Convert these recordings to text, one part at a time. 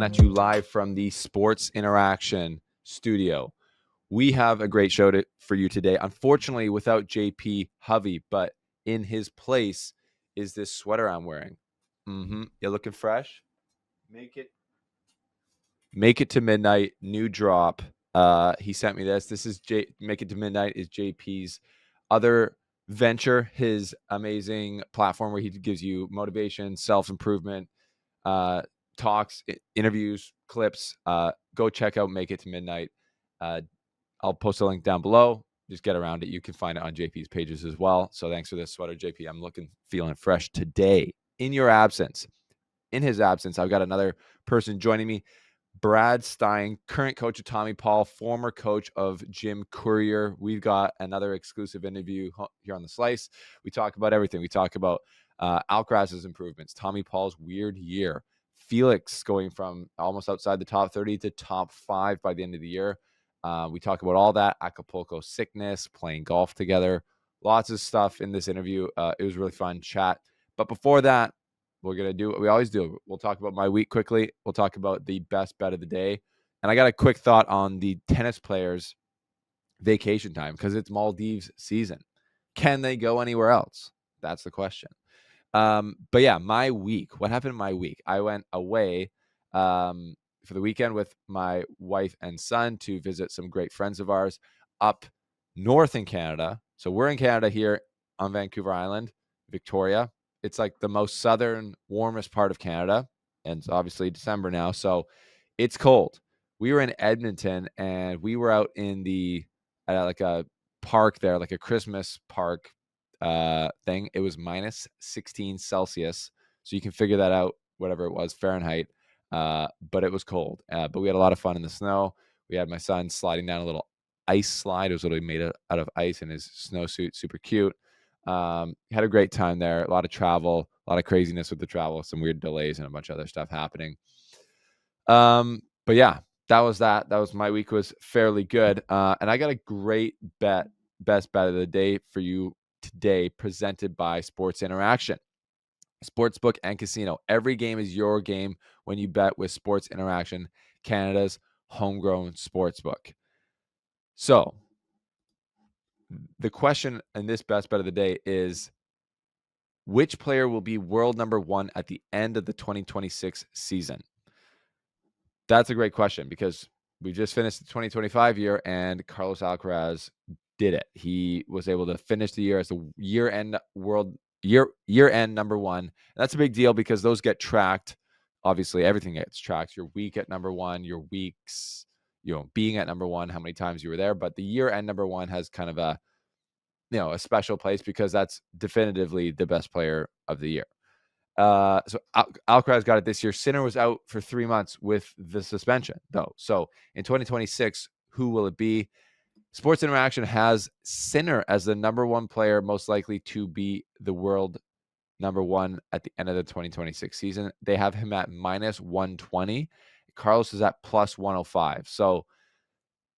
at you live from the Sports Interaction studio. We have a great show for you today. Unfortunately, without JP Hovey, but in his place is this sweater I'm wearing. You're looking fresh? Make it to midnight. New drop. He sent me this. This is Make It to Midnight is JP's other venture, his amazing platform where he gives you motivation, self-improvement, talks, interviews, clips. Go check out Make It to Midnight. I'll post a link down below. Just get around it. You can find it on JP's pages as well. So thanks for this sweater, JP. I'm feeling fresh today. In his absence, I've got another person joining me. Brad Stine, current coach of Tommy Paul, former coach of Jim Courier. We've got another exclusive interview here on The Slice. We talk about everything. We talk about Alcaraz's improvements, Tommy Paul's weird year, Felix going from almost outside the top 30 to top 5 by the end of the year. We talk about all that, Acapulco sickness, playing golf together, lots of stuff in this interview. It was really fun chat. But before that, we're going to do what we always do. We'll talk about my week quickly. We'll talk about the best bet of the day. And I got a quick thought on the tennis players' vacation time because it's Maldives season. Can they go anywhere else? That's the question. But yeah, my week. What happened in my week? I went away for the weekend with my wife and son to visit some great friends of ours up north in Canada. So we're in Canada here on Vancouver Island, Victoria. It's like the most southern, warmest part of Canada. And it's obviously December now, so it's cold. We were in Edmonton, and we were out in like a park there, like a Christmas park thing. It was minus 16 Celsius. So you can figure that out, whatever it was, Fahrenheit. But it was cold. But we had a lot of fun in the snow. We had my son sliding down a little ice slide. It was literally made out of ice in his snowsuit. Super cute. Had a great time there. A lot of travel, a lot of craziness with the travel, some weird delays and a bunch of other stuff happening. But yeah, that was that. That was my week. Was fairly good. And I got a great best bet of the day for you today, presented by Sports Interaction. Sportsbook and casino. Every game is your game when you bet with Sports Interaction, Canada's homegrown sportsbook. So the question in this best bet of the day is, which player will be world number 1 at the end of the 2026 season? That's a great question because we just finished the 2025 year and Carlos Alcaraz did it. He was able to finish the year as the year-end number 1. And that's a big deal because those get tracked. Obviously, everything gets tracked. Your week at number 1, your weeks, being at number 1, how many times you were there. But the year-end number 1 has kind of a special place because that's definitively the best player of the year. So Alcaraz got it this year. Sinner was out for 3 months with the suspension, though. So in 2026, who will it be? Sports Interaction has Sinner as the number 1 player most likely to be the world number 1 at the end of the 2026 season. They have him at minus 120. Carlos is at plus 105. So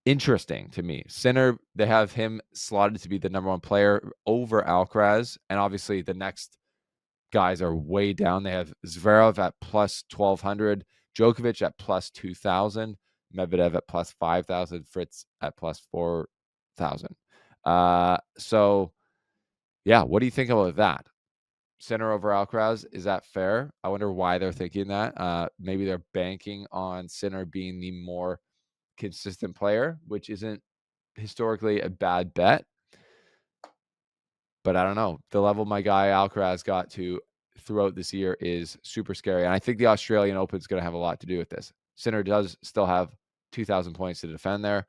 interesting to me. Sinner, they have him slotted to be the number 1 player over Alcaraz. And obviously the next guys are way down. They have Zverev at plus 1,200, Djokovic at plus 2,000, Medvedev at plus 5,000, Fritz at plus 4,000. So, yeah, what do you think about that? Sinner over Alcaraz, is that fair? I wonder why they're thinking that. Maybe they're banking on Sinner being the more consistent player, which isn't historically a bad bet. But I don't know. The level my guy Alcaraz got to throughout this year is super scary. And I think the Australian Open is going to have a lot to do with this. Sinner does still have 2,000 points to defend there.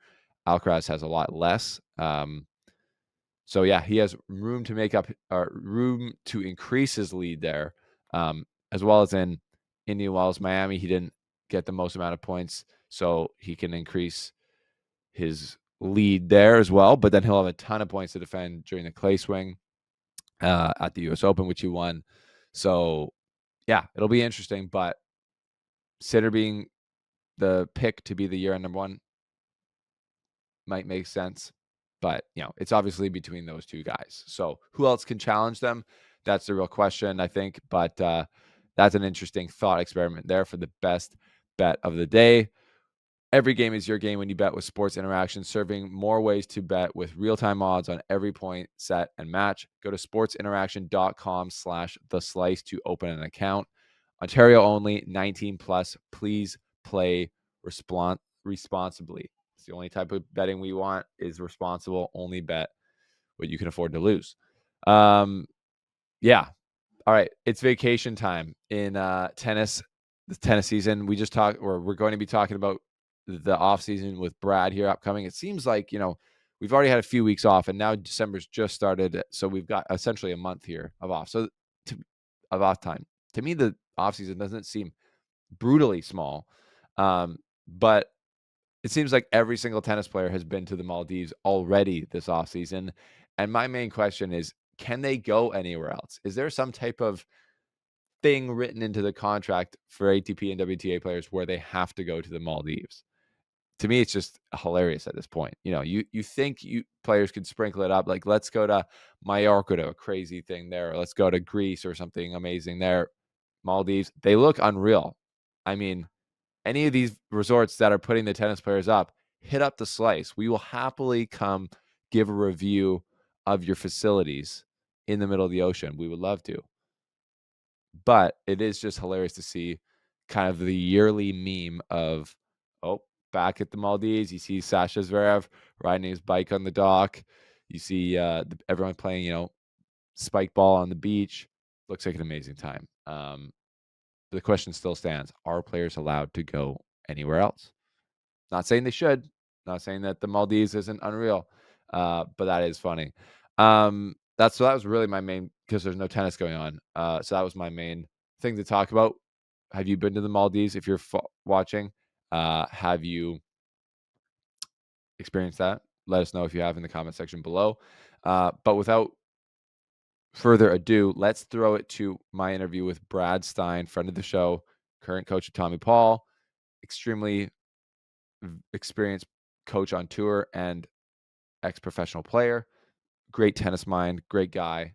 Alcaraz has a lot less. So, yeah, he has room to increase his lead there, as well as in Indian Wells, Miami. He didn't get the most amount of points, so he can increase his lead there as well. But then he'll have a ton of points to defend during the clay swing at the U.S. Open, which he won. So, yeah, it'll be interesting. But Sinner being the pick to be the year-end number 1 might make sense. But, it's obviously between those two guys. So who else can challenge them? That's the real question, I think. But that's an interesting thought experiment there for the best bet of the day. Every game is your game when you bet with Sports Interaction, serving more ways to bet with real-time odds on every point, set, and match. Go to sportsinteraction.com/theslice to open an account. Ontario only, 19 plus. Please play responsibly. It's the only type of betting we want is responsible. Only bet what you can afford to lose. Yeah. All right. It's vacation time in tennis, the tennis season. We're going to be talking about the off season with Brad here upcoming. It seems like, we've already had a few weeks off and now December's just started. So we've got essentially a month here of off. Of off time. To me, the off season doesn't seem brutally small. But it seems like every single tennis player has been to the Maldives already this off season. And my main question is, can they go anywhere else? Is there some type of thing written into the contract for ATP and WTA players where they have to go to the Maldives? To me, it's just hilarious at this point. You think players could sprinkle it up, like let's go to Mallorca to a crazy thing there, or let's go to Greece or something amazing there. Maldives, they look unreal. I mean, any of these resorts that are putting the tennis players up, hit up the Slice. We will happily come give a review of your facilities in the middle of the ocean. We would love to. But it is just hilarious to see kind of the yearly meme of, oh, back at the Maldives, you see Sasha Zverev riding his bike on the dock. You see everyone playing, spike ball on the beach. Looks like an amazing time. The question still stands. Are players allowed to go anywhere else? Not saying they should. Not saying that the Maldives isn't unreal, but that is funny. That was really my main, because there's no tennis going on. So that was my main thing to talk about. Have you been to the Maldives? If you're watching, have you experienced that? Let us know if you have in the comment section below. But without further ado, let's throw it to my interview with Brad Stine, friend of the show, current coach of Tommy Paul, extremely experienced coach on tour and ex-professional player. Great tennis mind, great guy.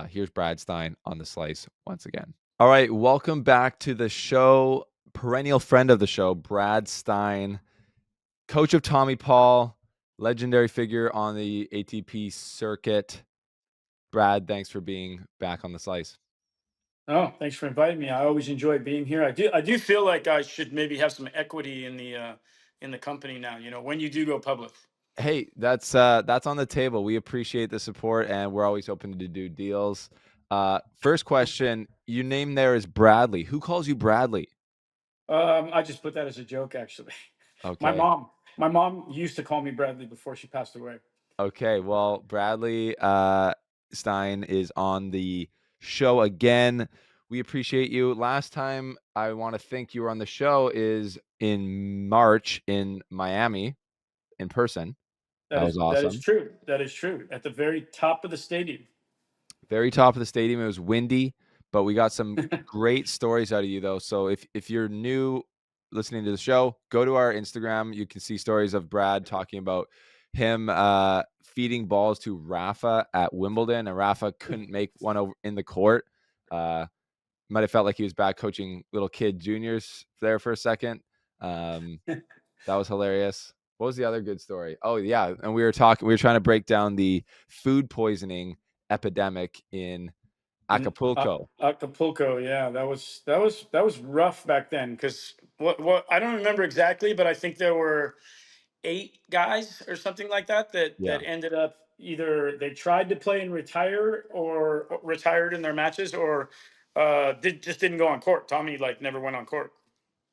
Here's Brad Stine on the Slice once again. All right, welcome back to the show. Perennial friend of the show, Brad Stine, coach of Tommy Paul, legendary figure on the ATP circuit. Brad, thanks for being back on the Slice. Oh, thanks for inviting me. I always enjoy being here. I do feel like I should maybe have some equity in the company now, when you do go public. Hey, that's on the table. We appreciate the support and we're always open to do deals. First question, you name there is Bradley. Who calls you Bradley? I just put that as a joke, actually. My Okay. mom, my mom used to call me Bradley before she passed away. Okay. Well, Bradley Stine is on the show again. We appreciate you. Last time I want to think you were on the show is in March in Miami in person. That That is was that is awesome. true. That is true. At the very top of the stadium. Very top of the stadium. It was windy, but we got some great stories out of you though. So if you're new listening to the show, go to our Instagram. You can see stories of Brad talking about him feeding balls to Rafa at Wimbledon, and Rafa couldn't make one over in the court. Might have felt like he was back coaching little kid juniors there for a second. That was hilarious. What was the other good story? Oh yeah, and we were trying to break down the food poisoning epidemic in In Acapulco. Acapulco, yeah, that was rough back then. Because what I don't remember exactly, but I think there were 8 guys or something like that Yeah, that ended up either they tried to play and retire or retired in their matches or just didn't go on court. Tommy like never went on court.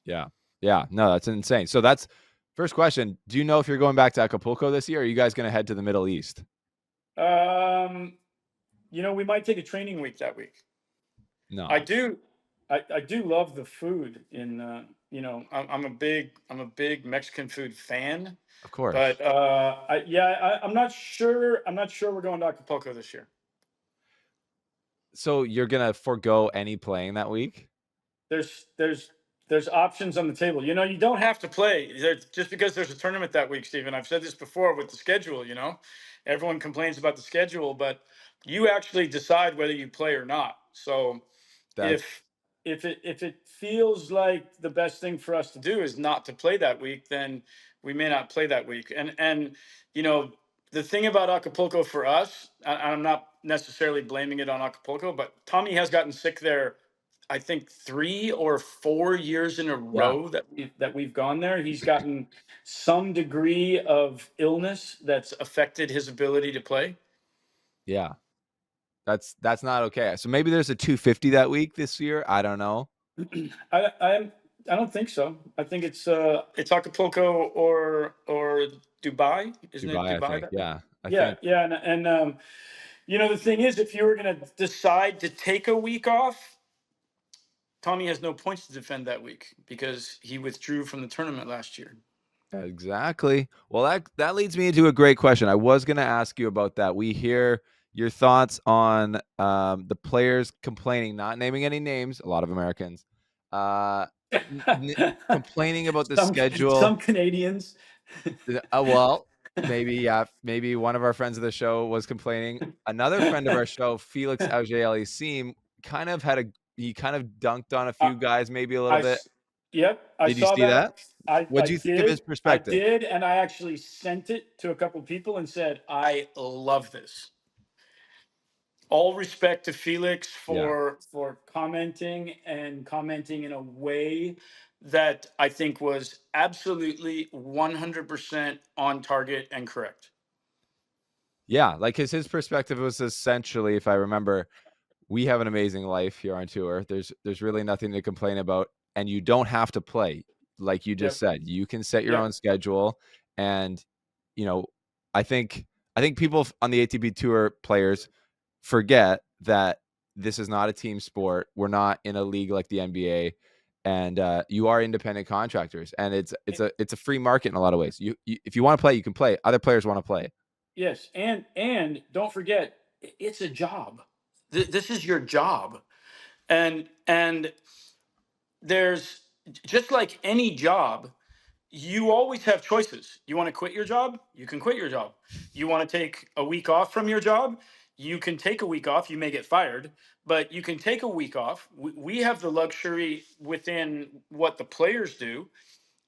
yeah, yeah. No, that's insane. So that's first question. Do you know if you're going back to Acapulco this year? Or are you guys going to head to the Middle East? Um, we might take a training week that week. I No, do, I do love the food in. I'm a big Mexican food fan, of course. but I'm not sure. I'm not sure we're going to Acapulco this year. So you're gonna forego any playing that week? there's there's there's options on the table. You don't have to play just because there's a tournament that week, Stephen. I've said this before with the schedule. Everyone complains about the schedule, but you actually decide whether you play or not. So That if if it feels like the best thing for us to do is not to play that week, then we may not play that week. And you know, the thing about Acapulco for us, I'm not necessarily blaming it on Acapulco, but Tommy has gotten sick there. I think 3 or 4 years in a Yeah. row that we've gone there. He's gotten some degree of illness that's affected his ability to play. Yeah. That's not okay. So maybe there's a 250 that week this year. I don't know. I I don't think so. I think it's Acapulco or Dubai, isn't it? Dubai, I Dubai think. that week? Yeah. I Yeah, think yeah, and the thing is, if you were gonna decide to take a week off, Tommy has no points to defend that week because he withdrew from the tournament last year. exactly. Well, that leads me into a great question. I was going to ask you about that. We hear your thoughts on the players complaining, not naming any names, a lot of Americans, uh, n- n- complaining about the schedule. Some Canadians. Well, maybe, yeah, maybe one of our friends of the show was complaining. Another friend of our show, Felix Auger-Aliassime, he kind of dunked on a I, few guys maybe a little I bit. s- yep, I Did you saw see that. that? I What I do you think of his did. I perspective? did, and I actually sent it to a couple people and said, "I love this." All respect to Felix Yeah. for commenting in a way that I think was absolutely 100% on target and correct. Yeah, like, his perspective was essentially, if I remember, "We have an amazing life here on tour. There's really nothing to complain about, and you don't have to play." Like you just Yep. said, you can set your own Yep. schedule, and, you know, I think people on the ATP Tour players forget that this is not a team sport. We're not in a league like the NBA, and, you are independent contractors, and it's a free market in a lot of ways. You if you wanna play, you can play. Other players wanna play. Yes, and don't forget, it's a job. This is your job, and there's just like any job, you always have choices. You want to quit your job? You can quit your job. You want to take a week off from your job? You can take a week off. You may get fired, but you can take a week off. We have the luxury within what the players do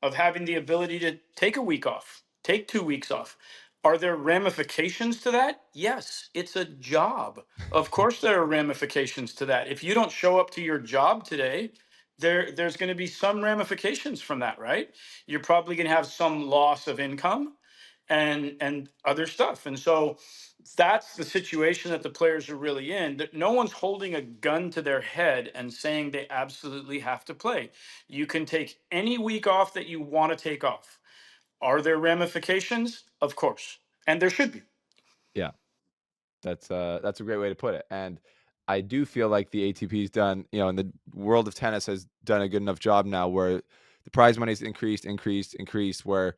of having the ability to take a week off, take 2 weeks off. Are there ramifications to that? Yes, it's a job. Of course, there are ramifications to that. If you don't show up to your job today, there's going to be some ramifications from that, right? You're probably going to have some loss of income and other stuff. And so that's the situation that the players are really in. That no one's holding a gun to their head and saying they absolutely have to play. You can take any week off that you want to take off. Are there ramifications? Of course. And there should be. Yeah. That's a great way to put it, and I do feel like the ATP's done, and the world of tennis has done a good enough job now where the prize money's increased, where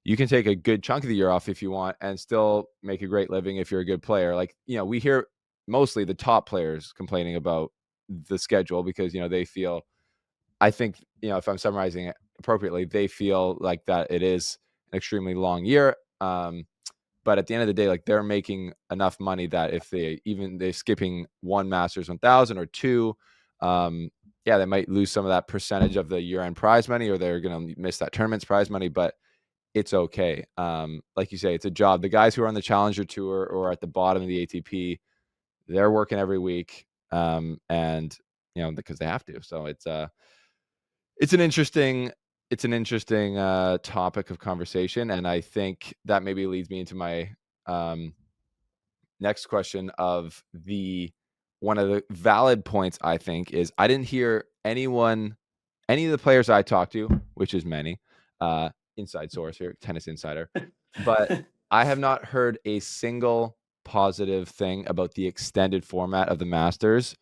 you can take a good chunk of the year off if you want and still make a great living if you're a good player. Like, we hear mostly the top players complaining about the schedule because, they feel I think, if I'm summarizing it appropriately, they feel like that it is an extremely long year, but at the end of the day, like they're making enough money that if they're skipping one Masters 1000 or two, yeah, they might lose some of that percentage of the year end prize money, or they're going to miss that tournament's prize money, but it's okay. Like you say, it's a job. The guys who are on the Challenger Tour or at the bottom of the ATP, they're working every week, and because they have to. So it's an interesting topic of conversation, and I think that maybe leads me into my um, next question of the one of the valid points I think is I didn't hear any of the players I talked to, which is many, inside source here, tennis insider, but I have not heard a single positive thing about the extended format of the Masters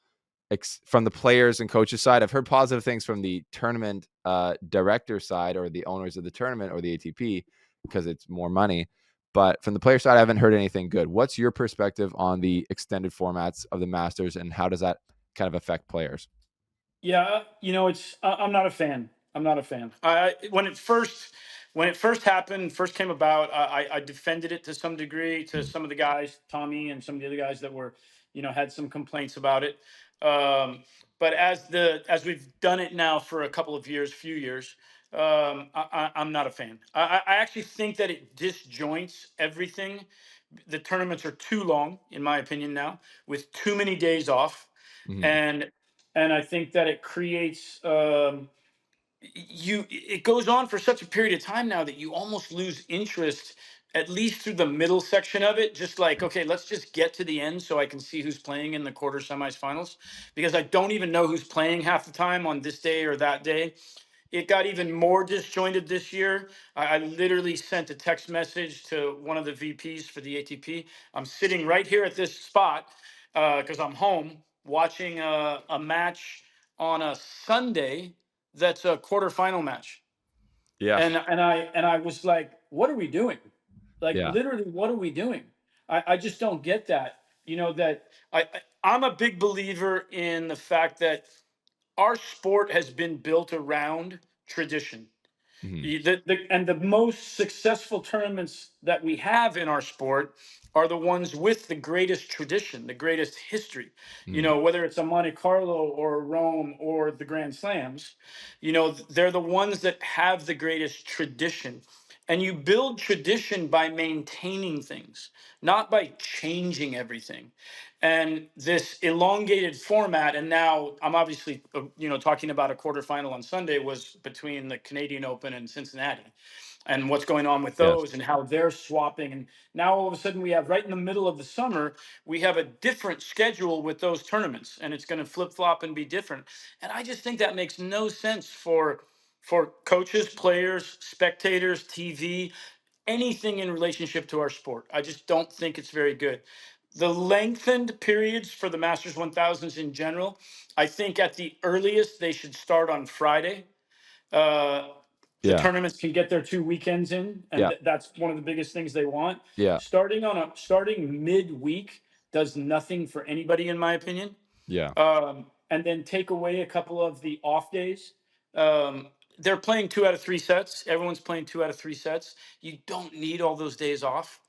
from the players and coaches side. I've heard positive things from the tournament director side or the owners of the tournament or the ATP because it's more money. But from the player side, I haven't heard anything good. What's your perspective on the extended formats of the Masters and how does that kind of affect players? Yeah, it's I'm not a fan. I'm not a fan. when it first happened, first came about, I defended it to some degree to Mm, some of the guys, Tommy and some of the other guys that were, had some complaints about it. Um, but as we've done it now for a couple of years, few years, I'm not a fan. I actually think that it disjoints everything. The tournaments are too long, in my opinion, now with too many days off, mhm. and I think that it creates. It goes on for such a period of time now that you almost lose interest at least through the middle section of it, just like, okay, let's just get to the end so I can see who's playing in the quarter semis finals, because I don't even know who's playing half the time on this day or that day. It got even more disjointed this year. I literally sent a text message to one of the VPs for the ATP. I'm sitting right here at this spot because I'm home watching a match on a Sunday that's a quarterfinal match, Yeah, and I was like, "What are we doing? Like yeah. literally, what are we doing?" I just don't get that. That I'm a big believer in the fact that our sport has been built around tradition. Mhm, And the most successful tournaments that we have in our sport are the ones with the greatest tradition, the greatest history. mhm. Whether it's a Monte Carlo or Rome or the Grand Slams, they're the ones that have the greatest tradition. And you build tradition by maintaining things, not by changing everything. And this elongated format, and now I'm obviously talking about a quarterfinal on Sunday was between the Canadian Open and Cincinnati, and what's going on with Yes. those and how they're swapping. And now all of a sudden we have, right in the middle of the summer, we have a different schedule with those tournaments, and it's going to flip flop and be different. And I just think that makes no sense for coaches, players, spectators, TV, anything in relationship to our sport. I just don't think it's very good. The lengthened periods for the Masters 1000s in general, I think at the earliest they should start on Friday. Uh, the Yeah, tournaments can get their 2 weekends in, and yeah, that's one of the biggest things they want. yeah, Starting midweek does nothing for anybody, in my opinion. yeah. And then take away a couple of the off days. They're playing 2 out of 3 sets. Everyone's playing 2 out of 3 sets. You don't need all those days off.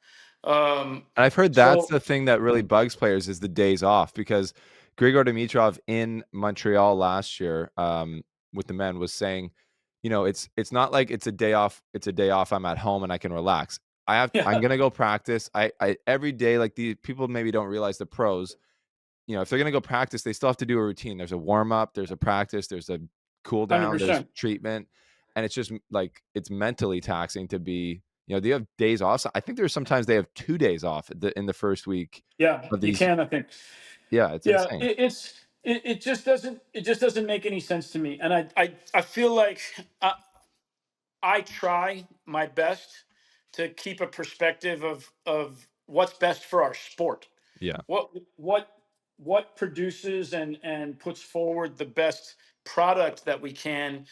Um, And I've heard that's so the thing that really bugs players is the days off because Grigor Dimitrov in Montreal last year, with the men was saying, it's not like it's a day off, I'm at home and I can relax. I'm yeah, gonna go practice. I every day, like, the people maybe don't realize the pros, if they're gonna go practice, they still have to do a routine. There's a warm up, there's a practice, there's a cool hundred down, there's percent. treatment, and it's just like it's mentally taxing to be. Do you have days off? So I think there's sometimes they have 2 days off in the first week Yeah, of you these. can. I think. Yeah, it's Yeah, insane. it just doesn't make any sense to me, and I feel like I try my best to keep a perspective of what's best for our sport. Yeah, What what what produces and puts forward the best product that we can,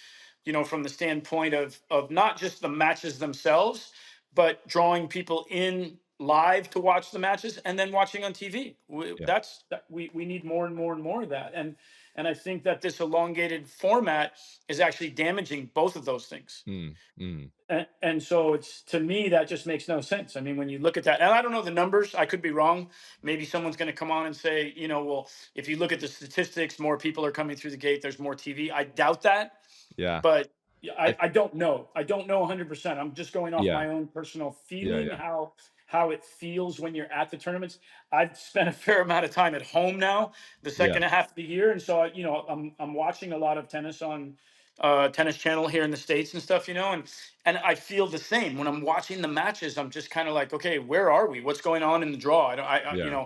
from the standpoint of not just the matches themselves, but drawing people in live to watch the matches and then watching on TV. yeah. We need more and more and more of that. And I think that this elongated format is actually damaging both of those things. Mm, mm. And so it's, to me, that just makes no sense. I mean, when you look at that, and I don't know the numbers, I could be wrong. Maybe someone's going to come on and say, well, if you look at the statistics, more people are coming through the gate, there's more TV. I doubt that, Yeah. but yeah, I I don't know. I don't know 100%. I'm just going off yeah, my own personal yeah, feeling, yeah, how it feels when you're at the tournaments. I've spent a fair amount of time at home now, the yeah, second half of the year, and so I'm watching a lot of tennis on Tennis Channel here in the States and stuff, and I feel the same when I'm watching the matches. I'm just kind of like, okay, where are we? What's going on in the draw? I, don't, yeah,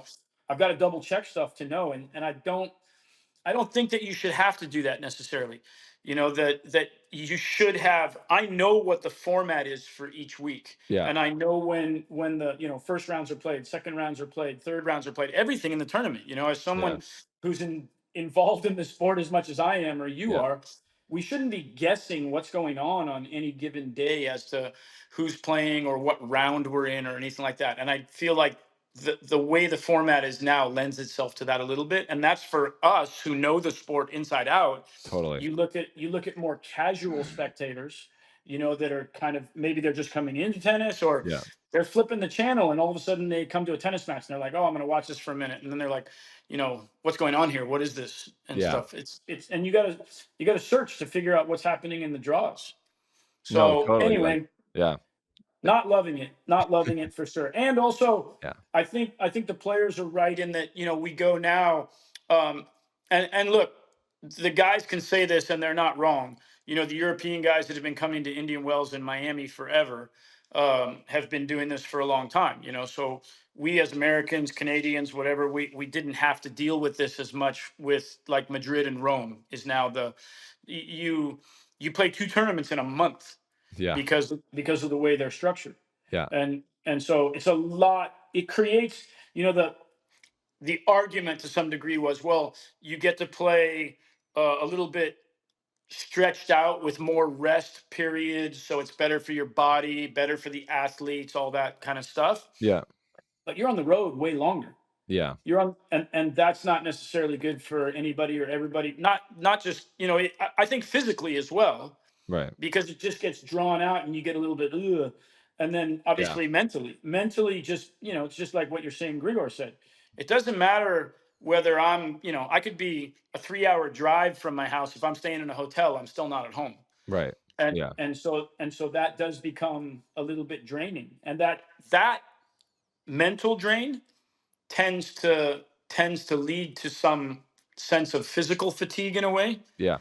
I've got to double check stuff to know, and I don't think that you should have to do that necessarily. That you should have. I know what the format is for each week, yeah, and I know when the first rounds are played, second rounds are played, third rounds are played, everything in the tournament. As yeah, someone who's involved in the sport as much as I am or you yeah, are, we shouldn't be guessing what's going on any given day as to who's playing or what round we're in or anything like that. And I feel like the way the format is now lends itself to that a little bit, and that's for us who know the sport inside out. totally. You look at more casual spectators, that are kind of, maybe they're just coming into tennis, or Yeah. they're flipping the channel and all of a sudden they come to a tennis match and they're like, oh, I'm going to watch this for a minute. And then they're like, what's going on here? What is this? And Yeah. stuff. And you got to search to figure out what's happening in the draws. No, So totally. Like, anyway, yeah. not loving it for sure. And also, Yeah. I think the players are right in that, we go now, um, and look, the guys can say this and they're not wrong. The European guys that have been coming to Indian Wells and Miami forever, have been doing this for a long time. So we as Americans, Canadians, whatever, we didn't have to deal with this as much with like Madrid and Rome is now you you play two tournaments in a month Yeah. because of the way they're structured, Yeah. and so it's a lot. It creates, the argument to some degree was, well, you get to play a little bit stretched out with more rest periods, so it's better for your body, better for the athletes, all that kind of stuff. Yeah. But you're on the road way longer. Yeah. You're on, and that's not necessarily good for anybody or everybody. Not just, I think physically as well, Right. because it just gets drawn out and you get a little bit ugh. And then Yeah. obviously mentally just, it's just like what you're saying, Grigor said. It doesn't matter whether I could be a 3-hour drive from my house. If I'm staying in a hotel, I'm still not at home. Right. and Yeah. and so that does become a little bit draining, and that mental drain tends to lead to some sense of physical fatigue in a way, Yeah.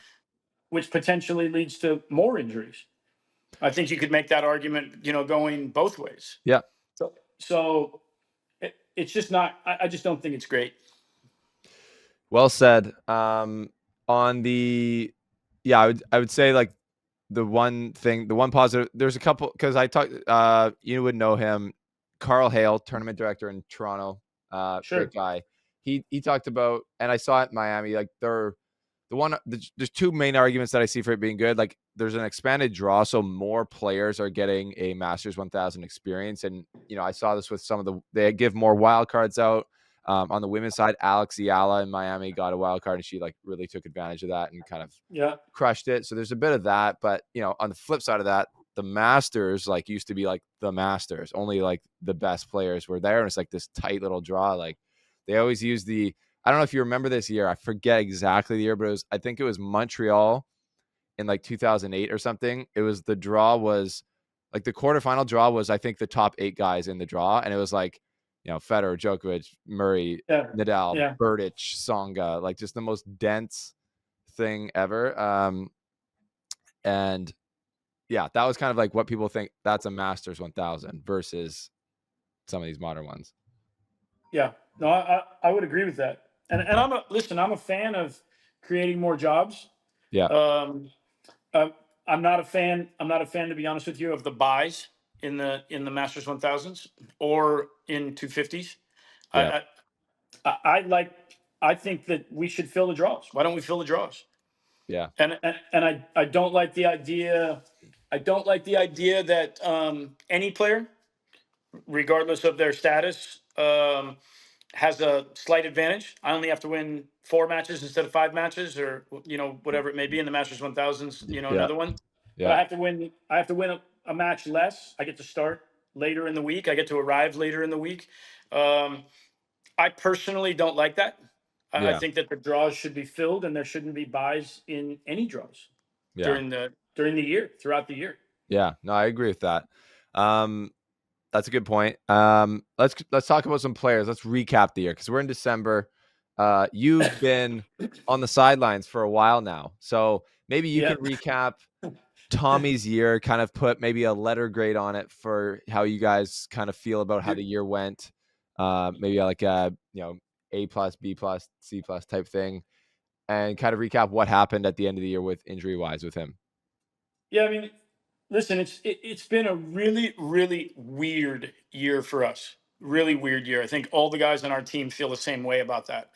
which potentially leads to more injuries. I think you could make that argument, going both ways. Yeah. So it's just not. I just don't think it's great. Well said. On the, yeah, I would say like the one thing, the one positive. There's a couple because I talked. You would know him, Carl Hale, tournament director in Toronto. Great Sure. guy. He talked about, and I saw it in Miami. Like there's two main arguments that I see for it being good. Like there's an expanded draw, so more players are getting a Masters 1000 experience. And I saw this with some of they give more wild cards out. On the women's side, Alex Iala in Miami got a wild card, and she like really took advantage of that and kind of Yeah. crushed it. So there's a bit of that, but on the flip side of that, the Masters like used to be like the Masters, only like the best players were there, and it's like this tight little draw. Like they always use I don't know if you remember this year. I forget exactly the year, but I think it was Montreal in like 2008 or something. It was the draw was like the quarterfinal draw was I think the top 8 guys in the draw, and it was like Federer, Djokovic, Murray, Yeah. Nadal, Yeah. Berdych, Tsonga, like just the most dense thing ever. And yeah, that was kind of like what people think that's a Masters 1000 versus some of these modern ones. Yeah. No, I would agree with that. And I'm a fan of creating more jobs. Yeah, Um, I'm not a fan. I'm not a fan, to be honest with you, of the buys in the Masters 1000s or in 250s. yeah, I I like. I think that we should fill the draws. Why don't we fill the draws? yeah, And I don't like the idea. I don't like the idea that any player, regardless of their status, has a slight advantage. I only have to win 4 matches instead of 5 matches, or whatever it may be in the Masters 1000s. yeah, Another one, but yeah, I have to win. I have to win a match less. I get to start later in the week. I get to arrive later in the week. Um, I personally don't like that. I yeah, think that the draws should be filled, and there shouldn't be buys in any draws yeah, during the year, throughout the year. yeah. No, I agree with that. Um, that's a good point. Let's talk about some players. Let's recap the year because we're in December. You've been on the sidelines for a while now, so maybe you Yeah. can recap Tommy's year, kind of put maybe a letter grade on it for how you guys kind of feel about how the year went. Maybe like a A plus, B plus, C plus type thing, and kind of recap what happened at the end of the year with injury wise with him. Yeah, I mean, listen, it's been a really really weird year for us. Really weird year. I think all the guys on our team feel the same way about that.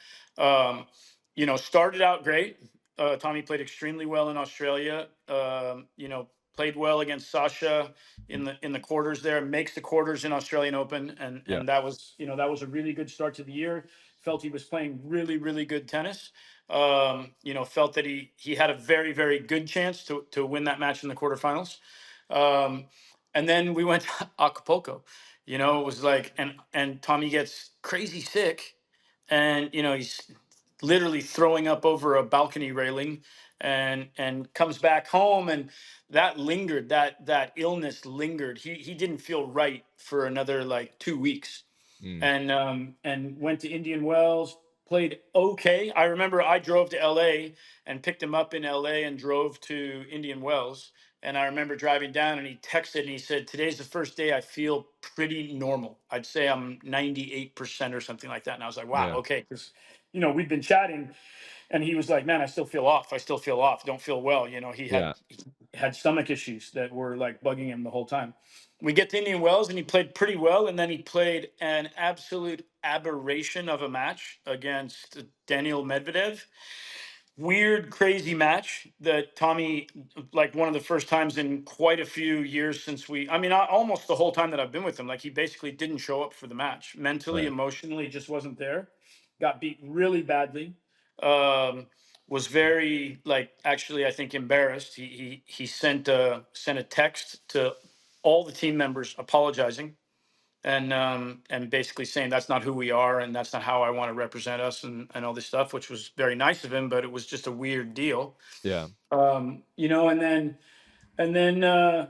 Started out great. Tommy played extremely well in Australia. Played well against Sasha in the quarters there. Makes the quarters in Australian Open, and Yeah, and that was a really good start to the year. Felt he was playing really really good tennis. Felt that he had a very very good chance to win that match in the quarterfinals. Um, and then we went to Acapulco. It was like, and Tommy gets crazy sick, and he's literally throwing up over a balcony railing, and comes back home, and that lingered. That illness lingered. He didn't feel right for another like 2 weeks, Mm. and went to Indian Wells, played okay. I remember I drove to LA and picked him up in LA and drove to Indian Wells. And I remember driving down, and he texted and he said, "Today's the first day I feel pretty normal. I'd say I'm 98% or something like that." And I was like, "Wow, Yeah. okay." Because, we'd been chatting, and he was like, "Man, I still feel off. I still feel off. Don't feel well." Yeah. He had stomach issues that were like bugging him the whole time. We get to Indian Wells, and he played pretty well, and then he played an absolute aberration of a match against Daniel Medvedev. Weird, crazy match that Tommy, like one of the first times in quite a few years since almost the whole time that I've been with him, like he basically didn't show up for the match. Mentally, Right. emotionally, just wasn't there. Got beat really badly. Um, was very, like, actually I think embarrassed. He sent a text to all the team members apologizing, and basically saying that's not who we are, and that's not how I want to represent us, and all this stuff, which was very nice of him, but it was just a weird deal. Yeah. And then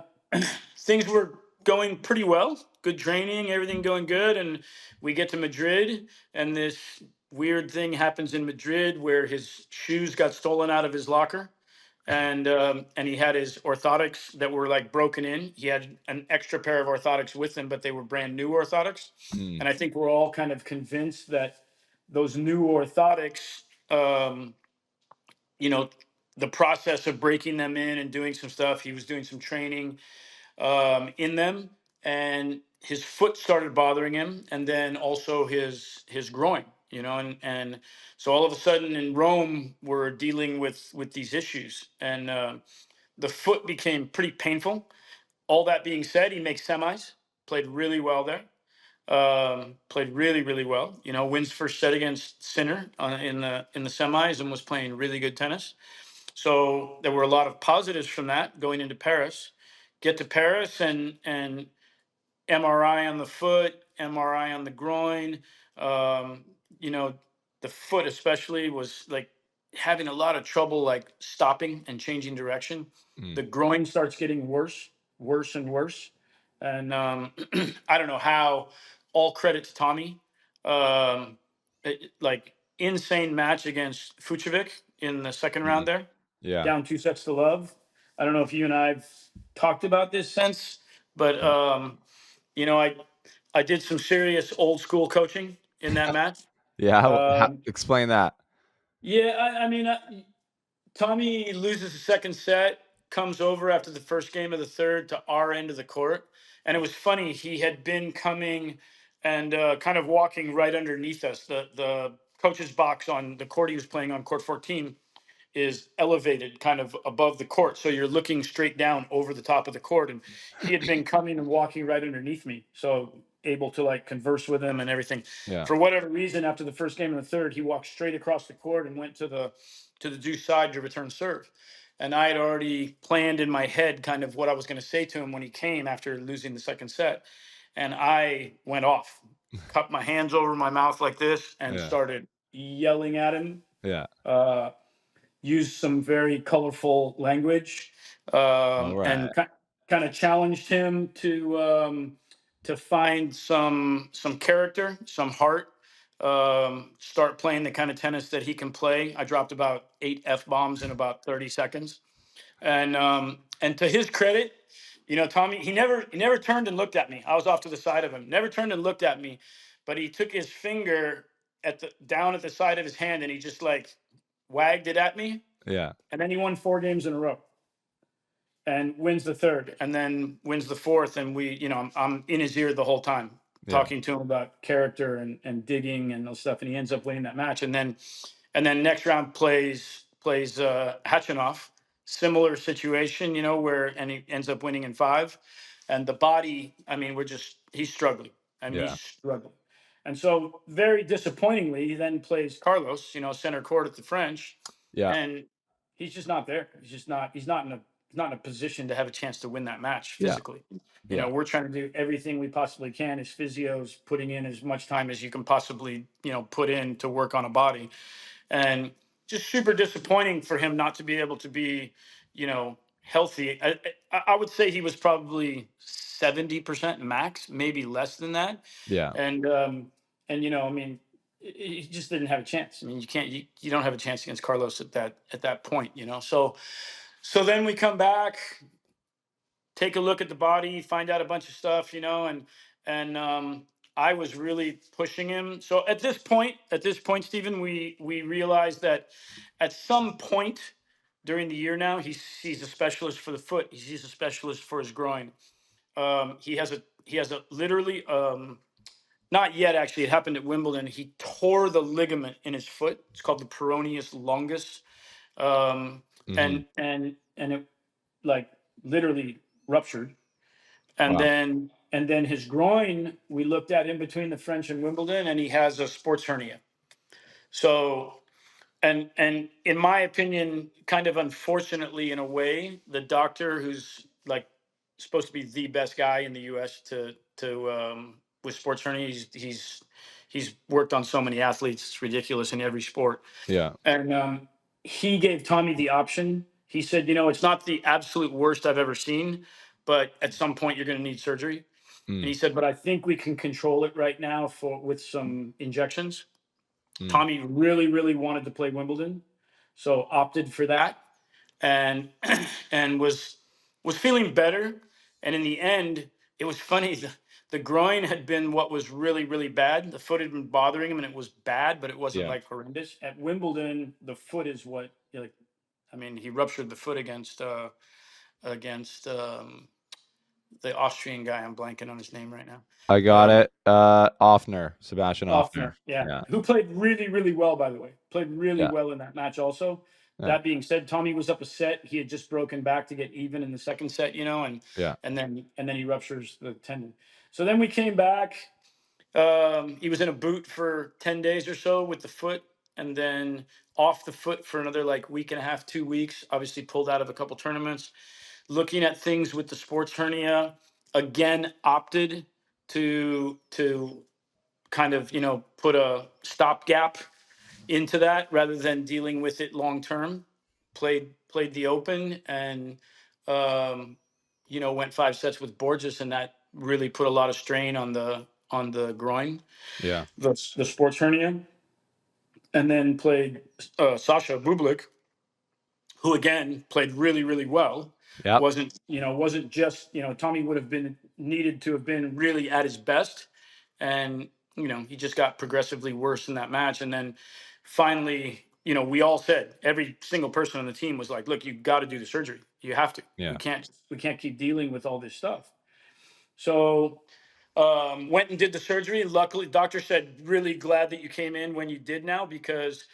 things were going pretty well, good training, everything going good, and we get to Madrid, and this weird thing happens in Madrid where his shoes got stolen out of his locker, and he had his orthotics that were like broken in. He had an extra pair of orthotics with him, but they were brand new orthotics. Mm. And I think we're all kind of convinced that those new orthotics, um, you know, the process of breaking them in and doing some stuff, he was doing some training in them, and his foot started bothering him, and then also his groin. And so all of a sudden in Rome, we're dealing with these issues, and the foot became pretty painful. All that being said, he makes semis, played really well there. Played really, really well. Wins first set against Sinner in the semis, and was playing really good tennis. So there were a lot of positives from that going into Paris. Get to Paris, and MRI on the foot, MRI on the groin. Um, you know, the foot especially was like having a lot of trouble like stopping and changing direction. Mm. The groin starts getting worse, worse and worse. And I don't know how. All credit to Tommy. Like insane match against Fucsovic in the second Mm. round there, Yeah. down 2 sets to love. I don't know if you and I've talked about this since, but Yeah. I did some serious old school coaching in that match. Yeah. Um, Explain that. yeah, Tommy loses the second set, comes over after the first game of the third to our end of the court, and it was funny. He had been coming and kind of walking right underneath us. The coach's box on the court he was playing on, court 14, is elevated kind of above the court. So you're looking straight down over the top of the court. And he had been coming and walking right underneath me. So able to like converse with him and everything. Yeah. For whatever reason, after the first game of the third, he walked straight across the court and went to the deuce side to return serve. And I had already planned in my head kind of what I was going to say to him when he came after losing the second set. And I went off, cupped my hands over my mouth like this, and Yeah. started yelling at him. Yeah. Uh, Used some very colorful language, All right. and kind of challenged him to find some character, some heart. Start playing the kind of tennis that he can play. I dropped about 8 F-bombs in about 30 seconds, and to his credit, Tommy, he never turned and looked at me. I was off to the side of him. Never turned and looked at me, but he took his finger down at the side of his hand, and he just like wagged it at me, Yeah. and then he won 4 games in a row and wins the third, and then wins the fourth. And I'm in his ear the whole time, Yeah. talking to him about character and digging and those stuff. And he ends up winning that match. And then next round plays Hachinov, similar situation, where and he ends up winning in five. And the body, I mean, he's struggling. I mean, he's Yeah. struggling. And so very disappointingly, he then plays Carlos, center court at the French, Yeah. and he's just not there. He's not in not in a position to have a chance to win that match Yeah. physically. Yeah. We're trying to do everything we possibly can as physios, putting in as much time as you can possibly, put in to work on a body. And just super disappointing for him not to be able to be, healthy. I would say he was probably 70% max, maybe less than that. Yeah. And I mean, he just didn't have a chance. I mean, you don't have a chance against Carlos at that point. So then we come back, take a look at the body, find out a bunch of stuff, and I was really pushing him. So at this point, Stephen, we realized that at some point during the year now, he's a specialist for the foot. He's a specialist for his groin. He has a literally, not yet actually. It happened at Wimbledon. He tore the ligament in his foot. It's called the peroneus longus, um, Hmm. and it like literally ruptured. And Wow. then his groin, we looked at in between the French and Wimbledon, and he has a sports hernia. So, and in my opinion, kind of unfortunately, in a way, the doctor who's like supposed to be the best guy in the U.S. to with sports hernia, he's worked on so many athletes, it's ridiculous in every sport. Yeah. And he gave Tommy the option. He said, it's not the absolute worst I've ever seen, but at some point you're going to need surgery. And Mm. he said, but I think we can control it right now with some injections. Mm. Tommy really, really wanted to play Wimbledon, so opted for that, and and was feeling better. And in the end, it was funny. The groin had been what was really, really bad. The foot had been bothering him, and it was bad, but it wasn't Yeah. like horrendous. At Wimbledon, the foot is what like. I mean, he ruptured the foot against the Austrian guy. I'm blanking on his name right now. I got Um, it. Sebastian Offner. Offner, yeah, Yeah. who played really, really well, by the way. Played really Yeah. well in that match also. Yeah. That being said, Tommy was up a set. He had just broken back to get even in the second set, and Yeah. and then he ruptures the tendon. So then we came back. He was in a boot for 10 days or so with the foot, and then off the foot for another like week and a half, 2 weeks. Obviously pulled out of a couple tournaments. Looking at things with the sports hernia, again opted to kind of put a stopgap into that rather than dealing with it long term. Played the Open, and um, went 5 sets with Borges, and that really put a lot of strain on the groin, Yeah. the sports hernia. And then played Sasha Bublik, who again played really, really well. Yep. Wasn't just, Tommy would have been needed to have been really at his best, and he just got progressively worse in that match. And then finally, we all said, every single person on the team was like, look, you got to do the surgery. You have to. we Yeah. can't we can't keep dealing with all this stuff. So went and did the surgery. Luckily, doctor said, really glad that you came in when you did now, because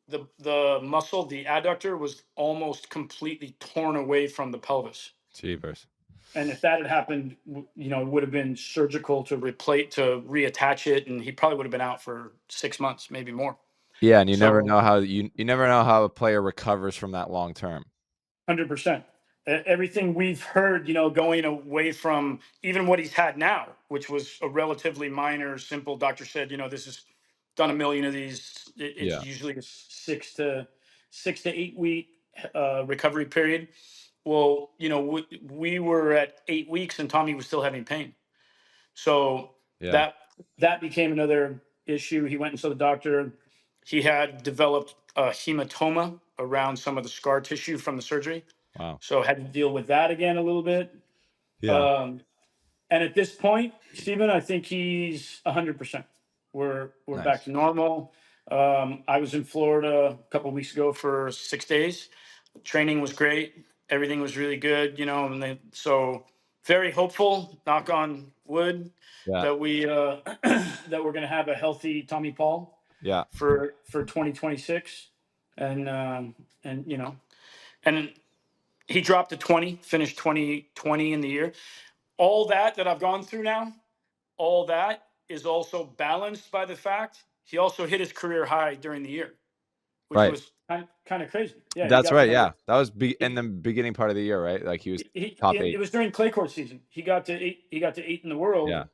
the muscle, the adductor, was almost completely torn away from the pelvis. Jeepers. And if that had happened, it would have been surgical to reattach it, and he probably would have been out for 6 months, maybe more. Yeah, and you never So know how you never know how a player recovers from that long term. 100%. Everything we've heard, going away from even what he's had now, which was a relatively minor, simple. Doctor said, this is done a million of these. It's Yeah. usually a 6 to 8 week recovery period. Well, we were at 8 weeks, and Tommy was still having pain. So Yeah. that became another issue. He went and saw the doctor. He had developed a hematoma around some of the scar tissue from the surgery, Wow. so had to deal with that again a little bit. Yeah. Um, and at this point, Stephen, I think he's 100%. We're back Nice. to normal. I was in Florida a couple of weeks ago for 6 days. Training was great. Everything was really good, so very hopeful. Knock on wood Yeah. that we that we're gonna have a healthy Tommy Paul Yeah. for 2026, and and he dropped to 20, finished 2020 in the year. All that I've gone through now, all that is also balanced by the fact he also hit his career high during the year, which Right. was kind of crazy. Yeah, he That's got to right, go. yeah. That was in the He, beginning part of the year, right? Like, he was top it 8. was during clay court season. He got to eight. He got to eight in the world, Yeah,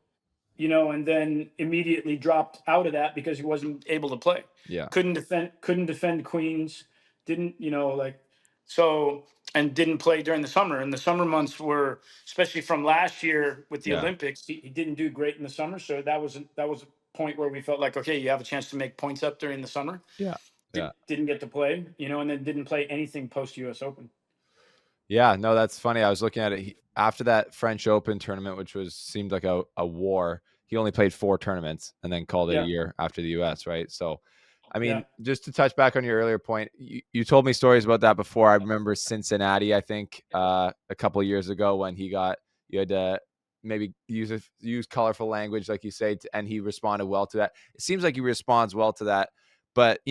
and then immediately dropped out of that because he wasn't able to play. yeah, Couldn't defend queens. Didn't like so and didn't play during the summer. And the summer months were, especially from last year with the yeah, Olympics, he didn't do great in the summer. So that was a point where we felt like, okay, you have a chance to make points up during the summer. yeah, yeah. Didn't get to play, and then didn't play anything post U.S. Open. Yeah, no, that's funny. I was looking at it. After that French Open tournament, which seemed like a war, he only played 4 tournaments and then called it a Yeah, year after the US, right? So, I yeah, mean, just to touch back on your earlier point, you told me stories about that before. I remember Cincinnati, I think, a couple of years ago when you had to maybe use colorful language, like you say, and he responded well to that. It seems like he responds well to that, but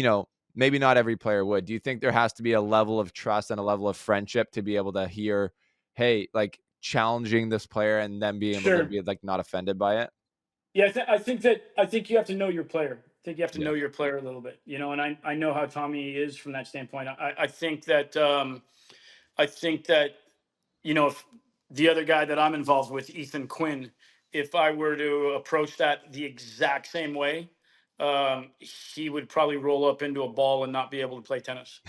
maybe not every player would. Do you think there has to be a level of trust and a level of friendship to be able to hear, hey, like, challenging this player and then being able to sure. be like not offended by it? Yeah, I think you have to know your player. I think you have to Yeah. know your player a little bit, and I know how Tommy is from that standpoint. I think that if the other guy that I'm involved with, Ethan Quinn, if I were to approach that the exact same way, he would probably roll up into a ball and not be able to play tennis.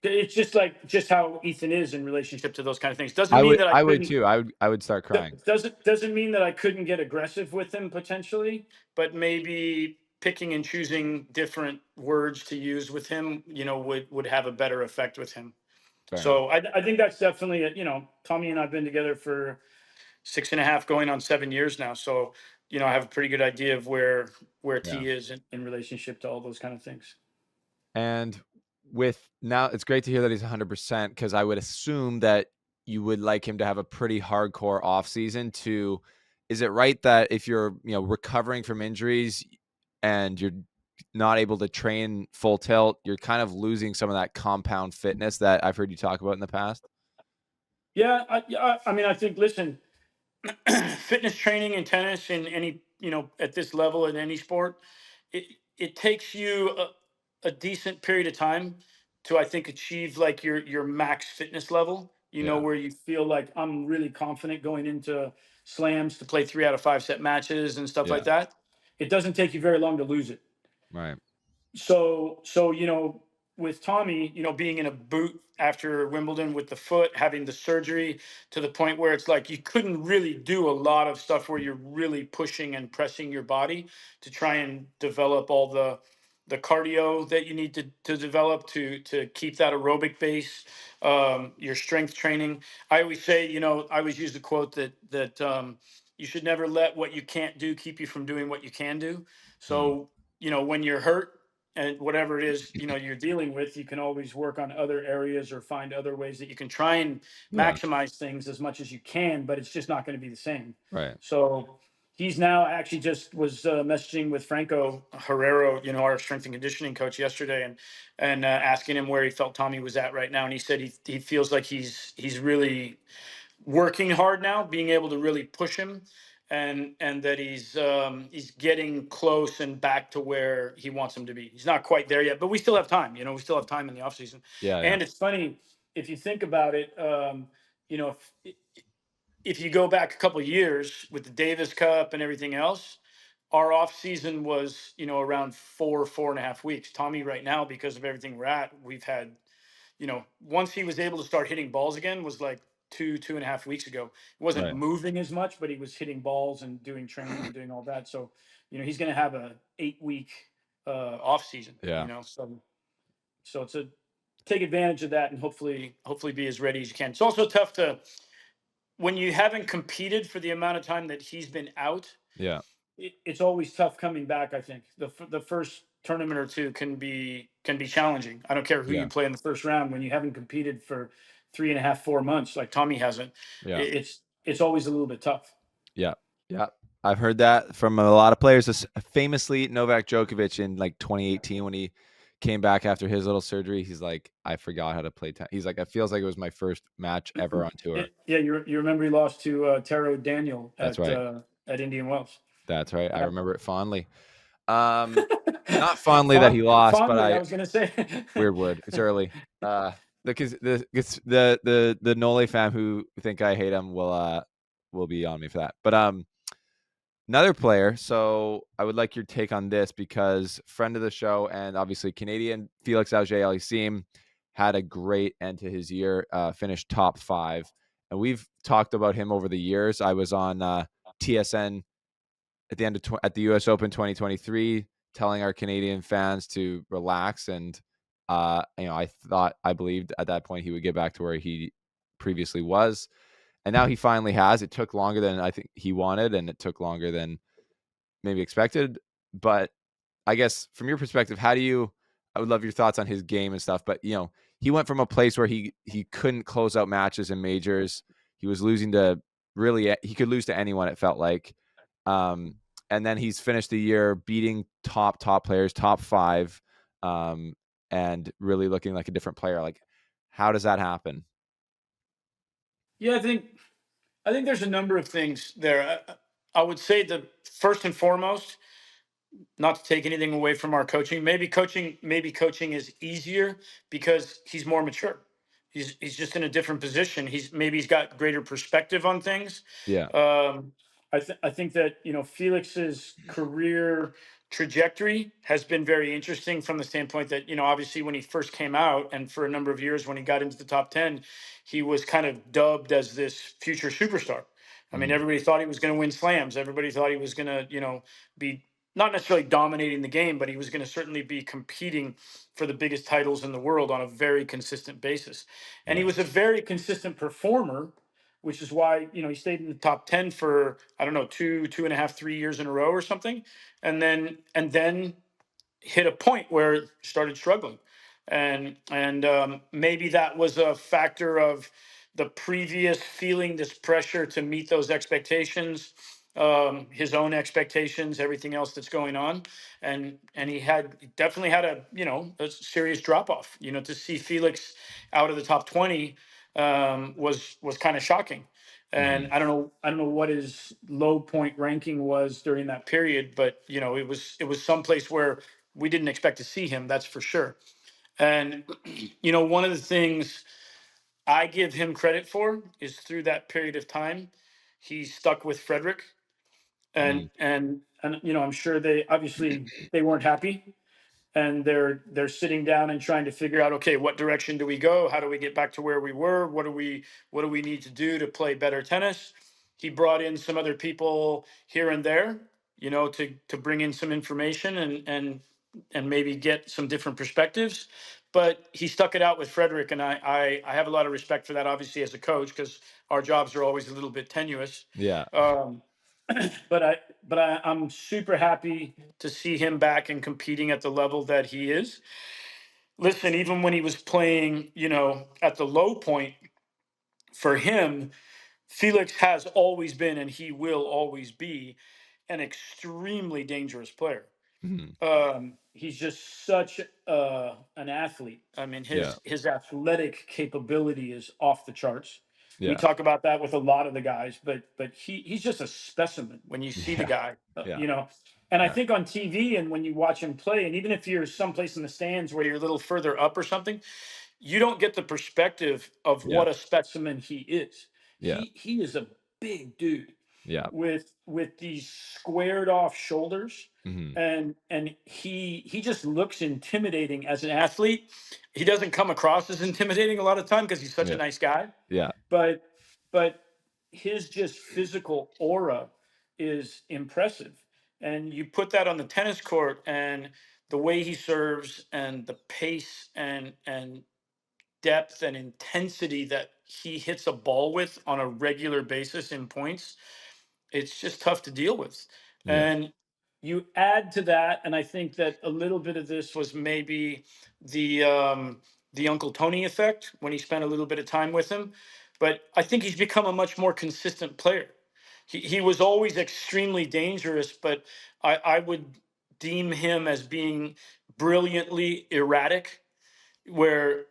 It's just how Ethan is in relationship to those kind of things. Doesn't I mean would that I I would couldn't. too. I would start crying. Doesn't mean that I couldn't get aggressive with him potentially, but maybe picking and choosing different words to use with him, would have a better effect with him. Fair enough. So I think that's definitely Tommy and I've been together for 6.5, going on 7 years now. So I have a pretty good idea of where Yeah. T is in relationship to all those kind of things. And with now, it's great to hear that he's 100% because I would assume that you would like him to have a pretty hardcore off season to. Is it right that if you're, recovering from injuries and you're not able to train full tilt, you're kind of losing some of that compound fitness that I've heard you talk about in the past? Yeah, I mean, I think, listen, fitness training in tennis in any at this level in any sport, it it takes you a decent period of time to, I think, achieve like your max fitness level, Yeah. where you feel like I'm really confident going into slams to play 3 out of 5 set matches and stuff Yeah. like that. It doesn't take you very long to lose it. Right. So with Tommy, being in a boot after Wimbledon with the foot, having the surgery, to the point where it's like you couldn't really do a lot of stuff where you're really pushing and pressing your body to try and develop all the cardio that you need to develop to keep that aerobic base, your strength training. I always say, I always use the quote that you should never let what you can't do keep you from doing what you can do. Hmm. So when you're hurt and whatever it is you're dealing with, you can always work on other areas or find other ways that you can try and Yeah. maximize things as much as you can, but it's just not going to be the same. Right. So he's now actually just was messaging with Franco Herrero, our strength and conditioning coach, yesterday, and asking him where he felt Tommy was at right now, and he said he feels like he's really working hard now, being able to really push him, and that he's getting close and back to where he wants him to be. He's not quite there yet, but we still have time. We still have time in the off season. Yeah. Yeah. And it's funny if you think about it. You know, if you go back a couple of years with the Davis Cup and everything else, our off season was around 4.5 weeks. Tommy right now, because of everything we're at, we've had once he was able to start hitting balls again was like 2.5 weeks ago. He wasn't Right. moving as much, but he was hitting balls and doing training and doing all that. So, he's going to have a 8 week off season. Yeah. So it's a take advantage of that and hopefully be as ready as you can. It's also tough to when you haven't competed for the amount of time that he's been out. Yeah. It's always tough coming back. I think the first tournament or two can be challenging. I don't care who you Yeah. play in the first round when you haven't competed for 3.5 4 months like Tommy hasn't. Yeah. It's always a little bit tough. Yeah. Yeah. I've heard that from a lot of players. Famously, Novak Djokovic in like 2018 when he came back after his little surgery, he's like, I forgot how to play tennis. He's like, it feels like it was my first match ever on tour. Yeah, you remember he lost to Taro Daniel That's right. at Indian Wells. That's right. I Yeah. remember it fondly. Um, not fondly that he lost, but Fondly, I I was gonna say. weird wood. It's early. The Nole fam who think I hate him will be on me for that. But another player. So I would like your take on this because friend of the show and obviously Canadian Felix Auger-Aliassime had a great end to his year. Finished top 5, and we've talked about him over the years. I was on TSN at the end of at the U.S. Open 2023, telling our Canadian fans to relax. And I believed at that point he would get back to where he previously was, and now he finally has. It took longer than I think he wanted, and it took longer than maybe expected. But I guess from your perspective, how do you? I would love your thoughts on his game and stuff. But he went from a place where he couldn't close out matches in majors. He was losing to really he could lose to anyone. It felt like, um, and then he's finished the year beating top players, top 5, um, and really looking like a different player. Like, how does that happen? Yeah, I think there's a number of things there. I would say the first and foremost, not to take anything away from our coaching. Maybe coaching is easier because he's more mature. He's just in a different position. He's got greater perspective on things. Yeah. Um, I think that Felix's career trajectory has been very interesting from the standpoint that obviously when he first came out and for a number of years when he got into the top 10, he was kind of dubbed as this future superstar. I mean, Mhm. everybody thought he was going to win slams. Everybody thought he was going to be not necessarily dominating the game, but he was going to certainly be competing for the biggest titles in the world on a very consistent basis. And he Yeah. was a very consistent performer, which is why he stayed in the top 10 for I don't know 2.5, 3 years in a row or something, and then hit a point where it started struggling, and maybe that was a factor of the previous feeling this pressure to meet those expectations, his own expectations, everything else that's going on, and he definitely had a serious drop off. To see Felix out of the top 20 was kind of shocking. And Mhm. I don't know what his low point ranking was during that period, but it was someplace where we didn't expect to see him, that's for sure. And one of the things I give him credit for is through that period of time, he stuck with Frederick, and Mhm. I'm sure they weren't happy, and they're sitting down and trying to figure out, okay, what direction do we go, how do we get back to where we were, what do we need to do to play better tennis. He brought in some other people here and there, to bring in some information and maybe get some different perspectives, but he stuck it out with Frederick, and I have a lot of respect for that, obviously, as a coach, because our jobs are always a little bit tenuous. Yeah. um, I'm super happy to see him back and competing at the level that he is. Listen, even when he was playing, at the low point for him, Felix has always been and he will always be an extremely dangerous player. Mhm. He's just such an athlete. I mean, Yeah. his athletic capability is off the charts. We Yeah. talk about that with a lot of the guys, but he's just a specimen when you see the Yeah. guy. Yeah. And I Yeah. think on TV and when you watch him play, and even if you're someplace in the stands where you're a little further up or something, you don't get the perspective of Yeah. what a specimen he is. Yeah. He is a big dude Yeah. with these squared off shoulders, Mhm. and he just looks intimidating as an athlete. He doesn't come across as intimidating a lot of time because he's such a Yeah. nice guy, Yeah. but but his just physical aura is impressive. And you put that on the tennis court, and the way he serves and the pace and depth and intensity that he hits a ball with on a regular basis in points, it's just tough to deal with. Yeah. And you add to that, and I think that a little bit of this was maybe the Uncle Tony effect when he spent a little bit of time with him. But I think he's become a much more consistent player. He was always extremely dangerous, but I would deem him as being brilliantly erratic, where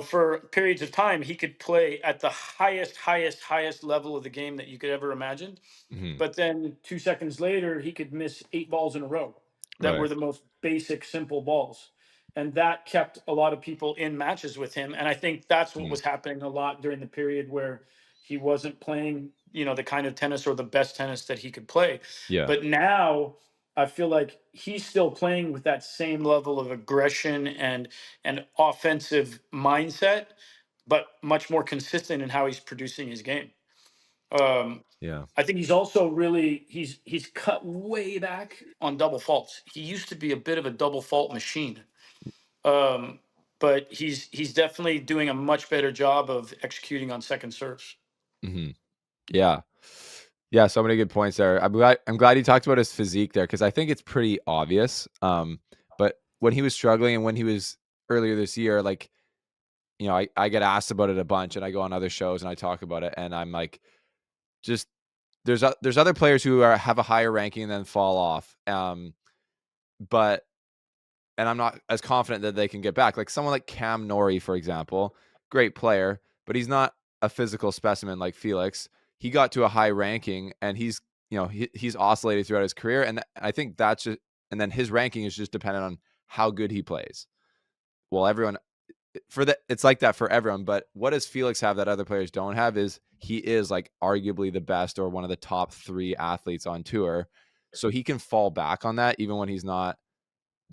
for periods of time he could play at the highest level of the game that you could ever imagine, Mhm. but then 2 seconds later he could miss 8 balls in a row. that Right. were the most basic, simple balls. And that kept a lot of people in matches with him. And I think that's what Mm. was happening a lot during the period where he wasn't playing, the kind of tennis or the best tennis that he could play. Yeah. But now I feel like he's still playing with that same level of aggression and offensive mindset, but much more consistent in how he's producing his game. Um, Yeah. I think he's also really he's cut way back on double faults. He used to be a bit of a double fault machine, um, but he's definitely doing a much better job of executing on second serves. Hmm. Yeah. Yeah. So many good points there. I'm glad you talked about his physique there because I think it's pretty obvious. But when he was struggling and when he was earlier this year, like, I get asked about it a bunch and I go on other shows and I talk about it and I'm like, just there's other players who have a higher ranking and then fall off. But and I'm not as confident that they can get back. Like someone like Cam Norrie, for example, great player, but he's not a physical specimen like Felix. He got to a high ranking and he's oscillated throughout his career. And I think that's just, and then his ranking is just dependent on how good he plays. Well, everyone it's like that for everyone. But what does Felix have that other players don't have is he is like arguably the best or one of the top 3 athletes on tour. So he can fall back on that even when he's not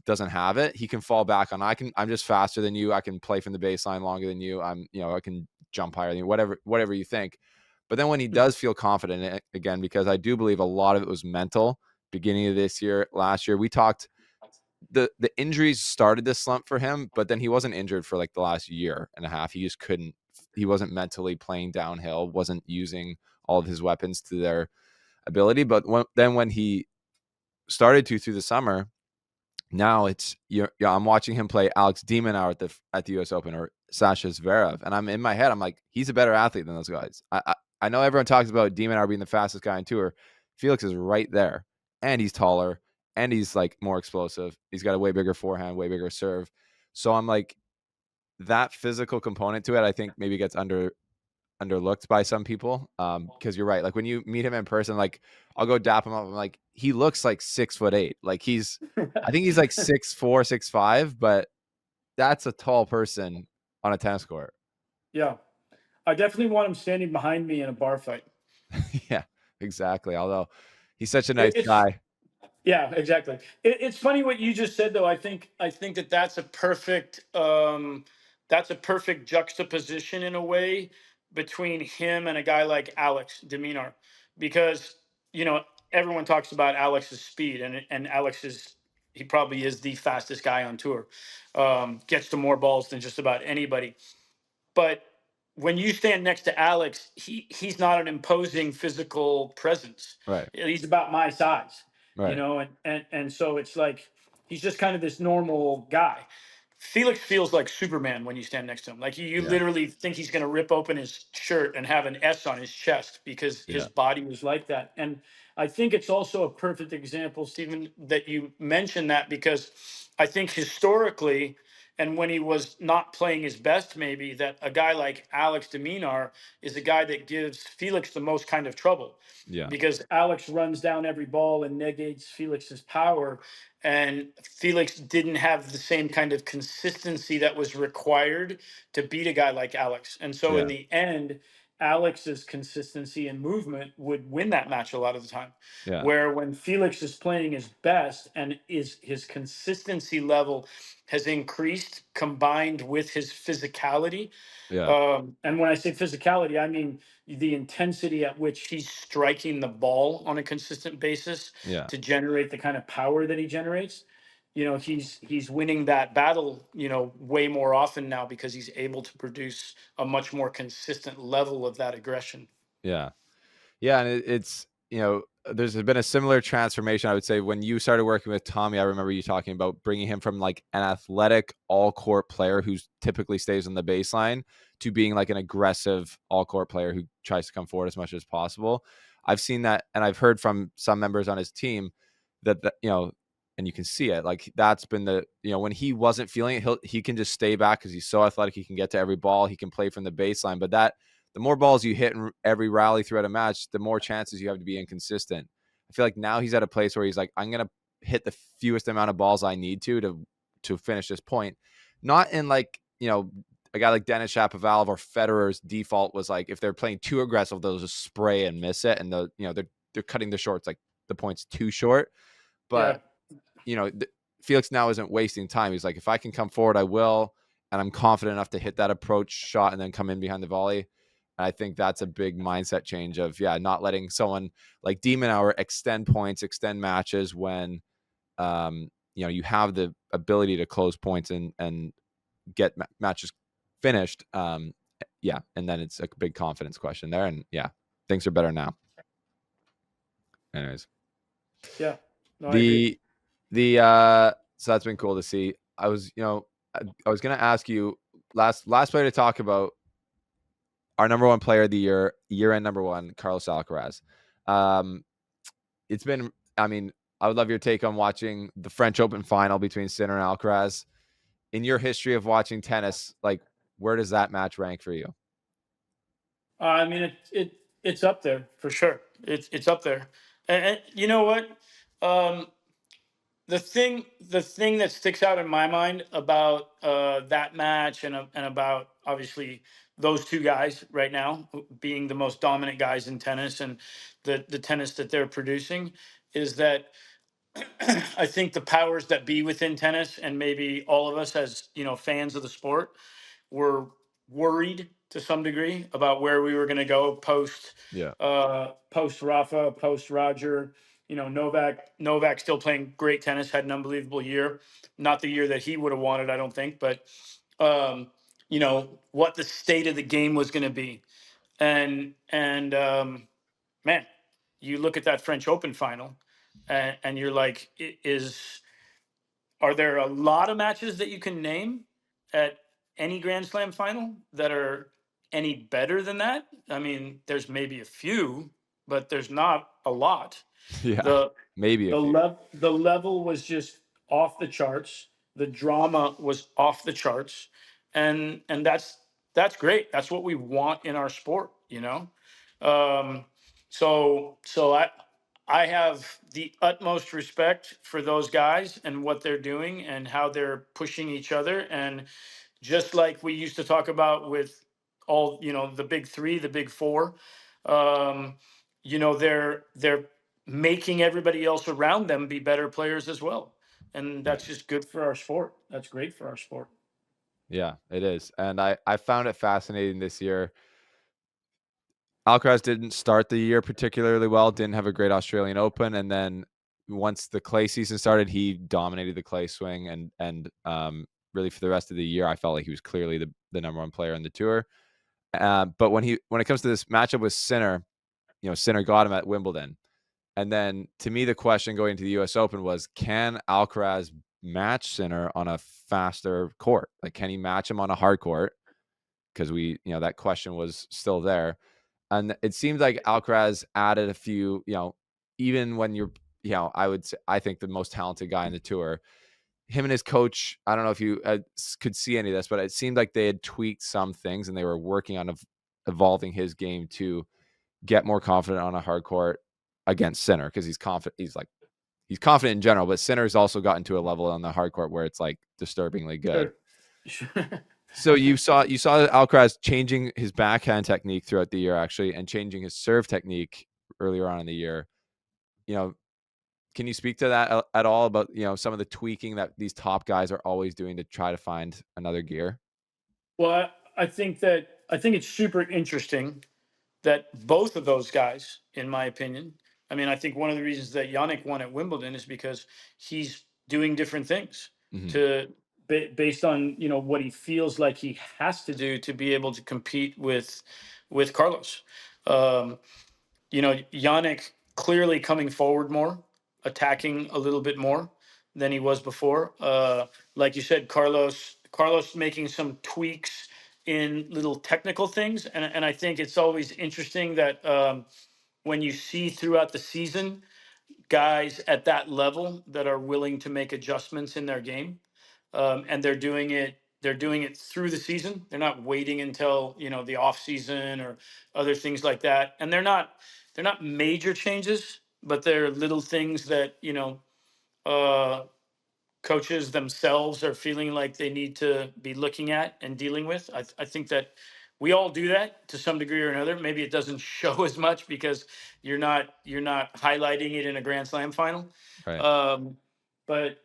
doesn't have it. He can fall back on I'm just faster than you. I can play from the baseline longer than you. I can jump higher than you, whatever you think. But then when he Mhm. does feel confident in it, again, because I do believe a lot of it was mental beginning of this year, last year, we talked the injuries started this slump for him, but then he wasn't injured for like the last year and a half. He just couldn't, he wasn't mentally playing downhill, wasn't using all of his weapons to their ability. But when he started to through the summer, now I'm watching him play Alex de Minaur at the US Open or Sasha Zverev, and I'm in my head, I'm like, he's a better athlete than those guys. I know everyone talks about de Minaur being the fastest guy on tour. Felix is right there, and he's taller, and he's like more explosive. He's got a way bigger forehand, way bigger serve. So I'm like, that physical component to it, I think maybe gets underlooked by some people. Because you're right. Like when you meet him in person, like I'll go dap him up. I'm like, he looks like 6'8". Like I think he's like 6'4", 6'5", but that's a tall person on a tennis court. Yeah, I definitely want him standing behind me in a bar fight. Yeah, exactly. Although he's such a nice It's guy. Yeah, exactly. It's funny what you just said, though. I think that that's a perfect juxtaposition in a way between him and a guy like Alex Deminaur, because you know everyone talks about Alex's speed, and Alex is he probably is the fastest guy on tour, gets to more balls than just about anybody. But when you stand next to Alex, he's not an imposing physical presence. Right. He's about my size, Right. and so it's like he's just kind of this normal guy. Felix feels like Superman when you stand next to him. Like you Yeah. literally think he's going to rip open his shirt and have an S on his chest because his Yeah. body was like that. And I think it's also a perfect example, Stephen, that you mentioned that because I think historically, and when he was not playing his best, maybe that a guy like Alex Deminaur is a guy that gives Felix the most kind of trouble Yeah. because Alex runs down every ball and negates Felix's power. And Felix didn't have the same kind of consistency that was required to beat a guy like Alex. And so in Yeah. the end, Alex's consistency and movement would win that match a lot of the time. Yeah. Where when Felix is playing his best and is his consistency level has increased combined with his physicality. Yeah. And when I say physicality, I mean the intensity at which he's striking the ball on a consistent basis Yeah. to generate the kind of power that he generates. He's winning that battle, way more often now because he's able to produce a much more consistent level of that aggression. Yeah. Yeah, and there's been a similar transformation, I would say, when you started working with Tommy. I remember you talking about bringing him from like an athletic all-court player who typically stays on the baseline to being like an aggressive all-court player who tries to come forward as much as possible. I've seen that, and I've heard from some members on his team that and you can see it. Like that's been when he wasn't feeling it, he can just stay back because he's so athletic. He can get to every ball. He can play from the baseline, but the more balls you hit in every rally throughout a match, the more chances you have to be inconsistent. I feel like now he's at a place where he's like, I'm going to hit the fewest amount of balls I need to finish this point. Not in like, a guy like Denis Shapovalov or Federer's default was like if they're playing too aggressive, they'll just spray and miss it, and they're cutting the shorts like the point's too short. But Yeah. you know, Felix now isn't wasting time. He's like, if I can come forward, I will, and I'm confident enough to hit that approach shot and then come in behind the volley. I think that's a big mindset change of not letting someone like Demon Hour extend points, extend matches when you have the ability to close points and get matches finished. And then it's a big confidence question there, and things are better now. Anyways, Yeah. No, I agree. the so that's been cool to see. I was I was gonna ask you last player to talk about our number one player of the year end number one, Carlos Alcaraz. It's been, I mean, I would love your take on watching the French Open final between Sinner and Alcaraz. In your history of watching tennis, like where does that match rank for you? I mean, it's up there for sure. It's up there, and you know what? Um, the thing that sticks out in my mind about that match and about obviously those two guys right now being the most dominant guys in tennis and the tennis that they're producing is that I think the powers that be within tennis and maybe all of us as fans of the sport were worried to some degree about where we were going to go Yeah. post Rafa, post Roger. Novak still playing great tennis, had an unbelievable year. Not the year that he would have wanted, I don't think, but what the state of the game was going to be. And man, you look at that French Open final, and you're like, are there a lot of matches that you can name at any Grand Slam final that are any better than that? I mean, there's maybe a few, but there's not a lot. Yeah. The Maybe a few. the level was just off the charts. The drama was off the charts, and that's great. That's what we want in our sport. Um, so I have the utmost respect for those guys and what they're doing and how they're pushing each other. And just like we used to talk about with all the big three, the big four, um, they're making everybody else around them be better players as well. And Yeah. that's just good for our sport. That's great for our sport. Yeah, it is. And I found it fascinating this year. Alcaraz didn't start the year particularly well, didn't have a great Australian Open, and then once the clay season started, he dominated the clay swing, and really for the rest of the year, I felt like he was clearly the number one player on the tour. But when it comes to this matchup with Sinner, Sinner got him at Wimbledon, and then to me, the question going into the U.S. Open was, can Alcaraz match Sinner on a faster court? Like, can he match him on a hard court? Because that question was still there. And it seems like Alcaraz added a few, even when you're, I would say, I think the most talented guy in the tour, him and his coach, I don't know if you could see any of this, but it seemed like they had tweaked some things and they were working on evolving his game to get more confident on a hard court against Sinner, because he's confident. He's confident in general, but Sinner's also gotten to a level on the hard court where it's like disturbingly good. Sure. Sure. So you saw Alcaraz changing his backhand technique throughout the year, actually, and changing his serve technique earlier on in the year. You know, can you speak to that at all about some of the tweaking that these top guys are always doing to try to find another gear? Well, I think it's super interesting that both of those guys, in my opinion, I mean, I think one of the reasons that Yannick won at Wimbledon is because he's doing different things Hmm. to based on what he feels like he has to do to be able to compete with Carlos. Um, Yannick clearly coming forward more, attacking a little bit more than he was before. Like you said, Carlos making some tweaks in little technical things, and I think it's always interesting that when you see throughout the season guys at that level that are willing to make adjustments in their game, and they're doing it. They're doing it through the season. They're not waiting until the off season or other things like that. And they're not major changes, but they're little things that uh, coaches themselves are feeling like they need to be looking at and dealing with. I think that we all do that to some degree or another. Maybe it doesn't show as much because you're not highlighting it in a Grand Slam final. Right. Um, but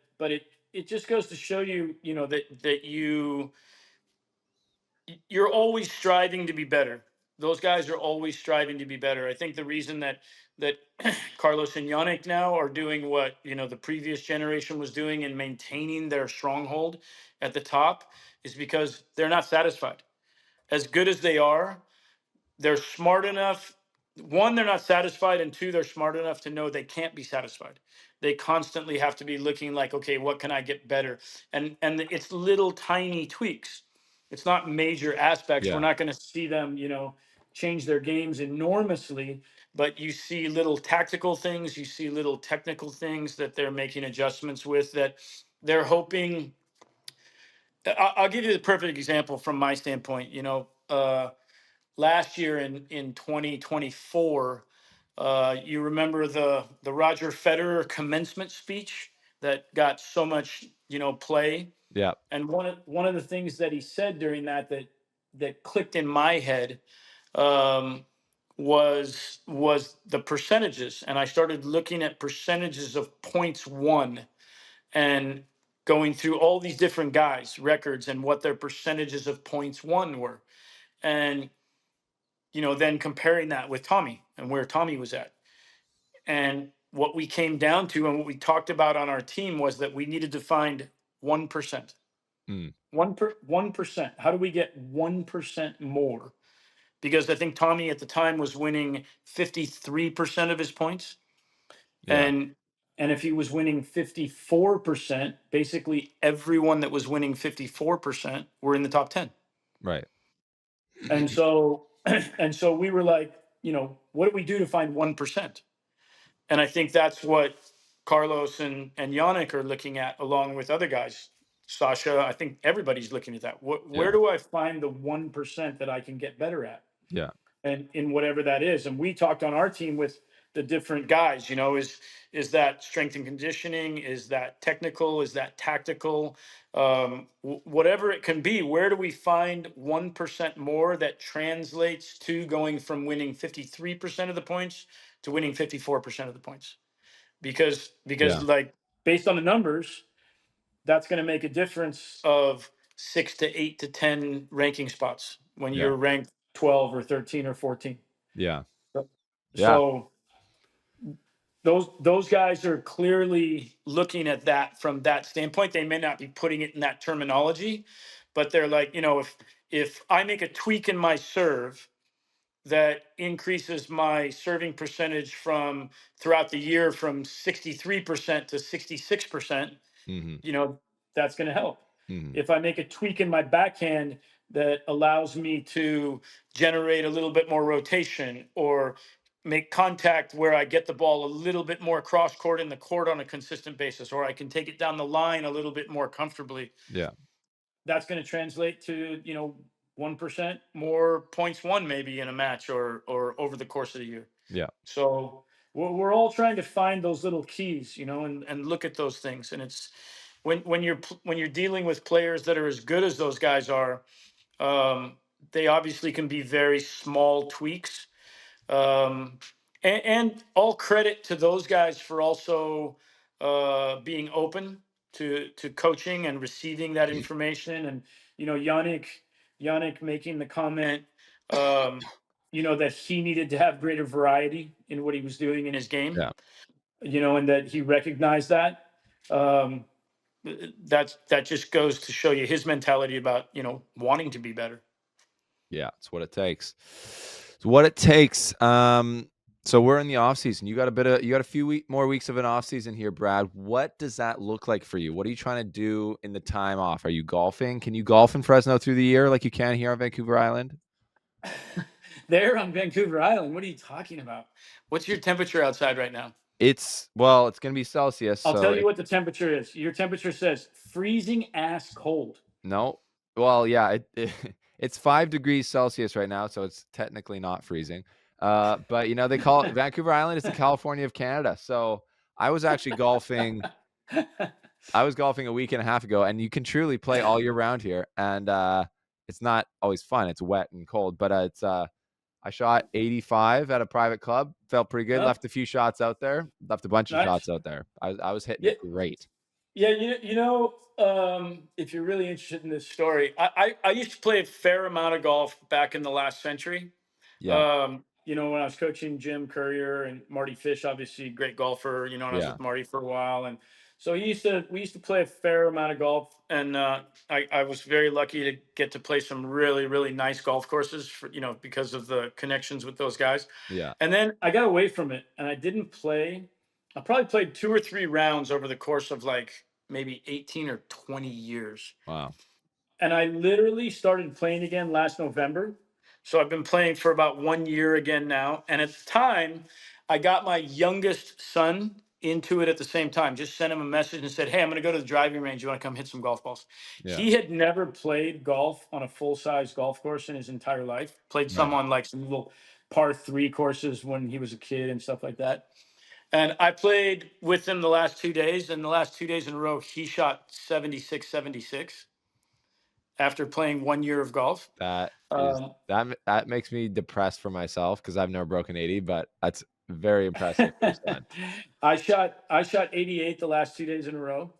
it just goes to show you, that you're always striving to be better. Those guys are always striving to be better. I think the reason that Carlos and Yannick now are doing what the previous generation was doing and maintaining their stronghold at the top is because they're not satisfied. As good as they are, they're smart enough. One, they're not satisfied, and two, they're smart enough to know they can't be satisfied. They constantly have to be looking like, okay, what can I get better? And it's little tiny tweaks. It's not major aspects. We're Yeah. not going to see them, change their games enormously, but you see little tactical things, you see little technical things that they're making adjustments with that they're hoping. I'll give you the perfect example from my standpoint. Last year in 2024, you remember the Roger Federer commencement speech that got so much play, Yeah. and one of the things that he said during that clicked in my head, um, was the percentages, and I started looking at percentages of points won and going through all these different guys' records and what their percentages of points won were, and then comparing that with Tommy and where Tommy was at. And what we came down to and what we talked about on our team was that we needed to find 1%. Mm. 1%. How do we get 1% more? Because I think Tommy at the time was winning 53% of his points. Yeah. And if he was winning 54%, basically everyone that was winning 54% were in the top 10. Right. And so and so we were like, what do we do to find 1%? And I think that's what Carlos and Yannick are looking at, along with other guys. Sasha, I think everybody's looking at that. Where Yeah. do I find the 1% that I can get better at? Yeah. And in whatever that is. And we talked on our team with the different guys, is that strength and conditioning? Is that technical? Is that tactical? Whatever it can be, where do we find 1% more that translates to going from winning 53% of the points to winning 54% of the points? Because Yeah. like based on the numbers, that's going to make a difference of 6 to 8 to 10 ranking spots when Yeah. you're ranked 12 or 13 or 14. Yeah. Yeah. So those guys are clearly looking at that from that standpoint. They may not be putting it in that terminology, but they're like, if I make a tweak in my serve that increases my serving percentage from throughout the year from 63% to 66%, Hmm. you know, that's going to help. Hmm. If I make a tweak in my backhand that allows me to generate a little bit more rotation or make contact where I get the ball a little bit more cross court in the court on a consistent basis, or I can take it down the line a little bit more comfortably, Yeah. that's going to translate to, 1% more points won maybe in a match or over the course of the year. Yeah. So we're all trying to find those little keys, and look at those things. And it's when you're dealing with players that are as good as those guys are, um, they obviously can be very small tweaks. And all credit to those guys for also being open to coaching and receiving that information. And Yannick making the comment, that he needed to have greater variety in what he was doing in his game, Yeah. and that he recognized that. Um, that just goes to show you his mentality about wanting to be better. Yeah. It's what it takes. It's what it takes. So we're in the off season. You got a few more weeks of an off season here, Brad. What does that look like for you? What are you trying to do in the time off? Are you golfing? Can you golf in Fresno through the year like you can here on Vancouver Island? There on Vancouver Island, what are you talking about? What's your temperature outside right now? It's going to be Celsius. I'll So tell you what the temperature is. Your temperature says freezing ass cold. no. Well, yeah, it's 5 degrees Celsius right now, so it's technically not freezing. But they call it Vancouver Island is the California of Canada. So I was actually golfing I was golfing a week and a half ago, and you can truly play all year round here, and, it's not always fun, it's wet and cold, but, I shot 85 at a private club, felt pretty good, Oh, left a few shots out there, left a bunch of nice. shots out there. I was hitting Yeah, it great. yeah. If you're really interested in this story, I used to play a fair amount of golf back in the last century. Yeah, When I was coaching Jim Courier and Marty Fish, obviously great golfer, and I was yeah, with Marty for a while. And so we used to play a fair amount of golf. And I was very lucky to get to play some really, really nice golf courses because of the connections with those guys. yeah. And then I got away from it and I didn't play. I probably played 2 or 3 rounds over the course of like maybe 18 or 20 years. Wow. And I literally started playing again last November. So I've been playing for about 1 year again now. And at the time, I got my youngest son into it at the same time. Just sent him a message and said, "Hey, I'm going to go to the driving range. You want to come hit some golf balls?" Yeah, He had never played golf on a full size golf course in his entire life. Played some right. on like some little par 3 courses when he was a kid and stuff like that. And I played with him the last 2 days. And the last 2 days in a row, he shot 76, 76 after playing 1 year of golf. That is Um, that makes me depressed for myself because 'cause I've never broken 80, but that's very impressive for your son. I shot 88 the last 2 days in a row.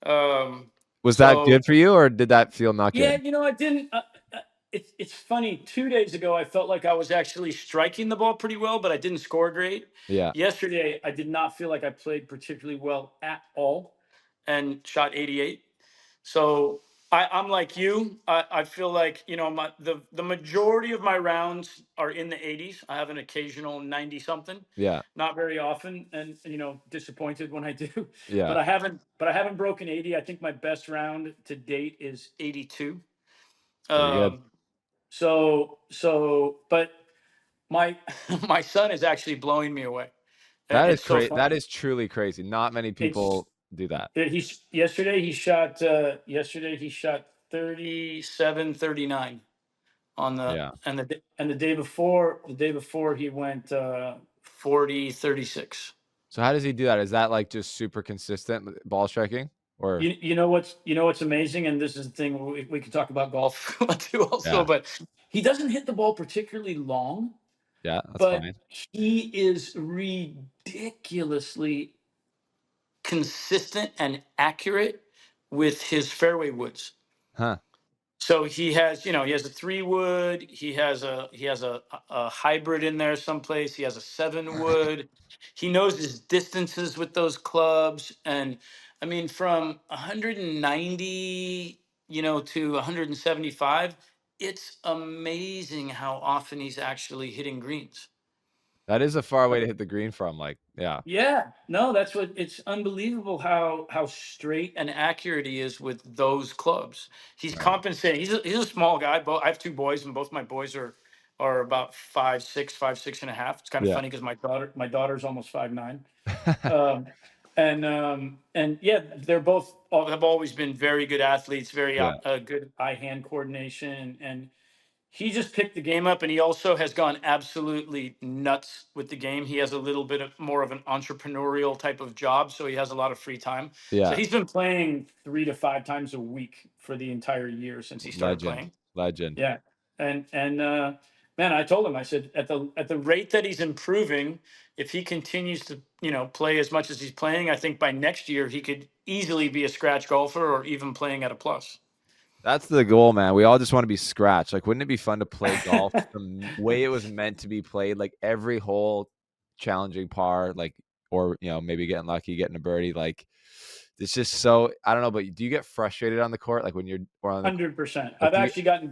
Um, Was that so good for you, or did that feel not yeah, good? I didn't. It's funny. 2 days ago, I felt like I was actually striking the ball pretty well, but I didn't score great. Yeah, Yesterday, I did not feel like I played particularly well at all, and shot 88. So I'm like you. I feel like the majority of my rounds are in the 80s. I have an occasional 90 something, yeah, not very often, and disappointed when I do. yeah. But I haven't broken 80. I think my best round to date is 82. Pretty good. Um, but my my son is actually blowing me away. It's so fun. That is truly crazy. Not many It's people do that. he's yesterday he shot 37, 39 on the Yeah. and the day before he went 40, 36. So how does he do that? Is that, like, just super consistent ball striking? Or You know what's amazing, and this is the thing we could talk about golf too also, yeah, but he doesn't hit the ball particularly long, yeah, that's but fine. he is ridiculously consistent and accurate with his fairway woods. Huh. So he has a 3 wood. He has a hybrid in there someplace. He has a 7 wood. He knows his distances with those clubs, and I mean from 190, to 175. It's amazing how often he's actually hitting greens. That is a far way to hit the green from, like, yeah, Yeah, no, it's unbelievable how straight and accurate he is with those clubs. He's right. compensating. He's a small guy. I have 2 boys, and both my boys are about 5'6", 5'6.5". It's kind of Yeah. funny because my daughter's almost 5'9". And yeah, have always been very good athletes, very Yeah. good eye hand coordination, and he just picked the game up, and he also has gone absolutely nuts with the game. He has a little bit of more of an entrepreneurial type of job, so he has a lot of free time. So Yeah. he's been playing 3 to 5 times a week for the entire year since he started Legend. playing. Legend. Yeah. And man, I told him, I said, at the rate that he's improving, if he continues to, play as much as he's playing, I think by next year he could easily be a scratch golfer or even playing at a plus. That's the goal, man. We all just wanna be scratched. Like, wouldn't it be fun to play golf the way it was meant to be played? Like, every hole challenging par, like, or, maybe getting lucky, getting a birdie, like, it's just so I don't know, but do you get frustrated on the court? Like, when you're or on the 100%. like, I've do you actually gotten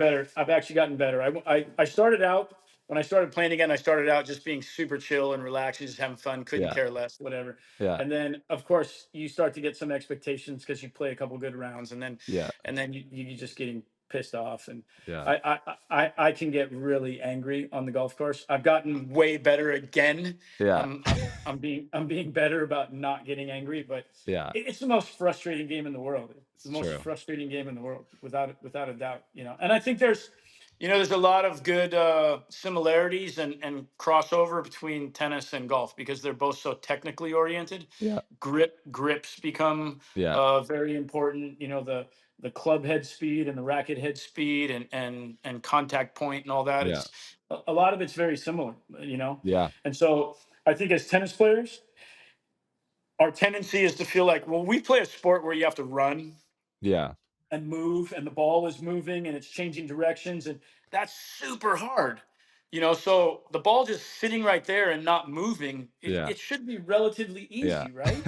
better. I started out when I started playing again. I started out just being super chill and relaxed, and just having fun. Couldn't Yeah. care less, whatever. Yeah. And then, of course, you start to get some expectations because you play a couple good rounds, and then Yeah. you just getting pissed off. And Yeah. I can get really angry on the golf course. I've gotten way better again. Yeah. I'm being better about not getting angry, but Yeah. it's the most frustrating game in the world. It's the It's most true. frustrating game in the world, without a doubt. And I think there's There's a lot of good similarities and crossover between tennis and golf because they're both so technically oriented. Yeah. Grips become Yeah. very important. The club head speed and the racket head speed and contact point and all that. Yeah. It's a lot of it's very similar. Yeah. And so I think as tennis players, our tendency is to feel like, well, we play a sport where you have to run Yeah. and move and the ball is moving and it's changing directions, and that's super hard. So the ball just sitting right there and not moving, Yeah. it should be relatively Yeah. easy, right?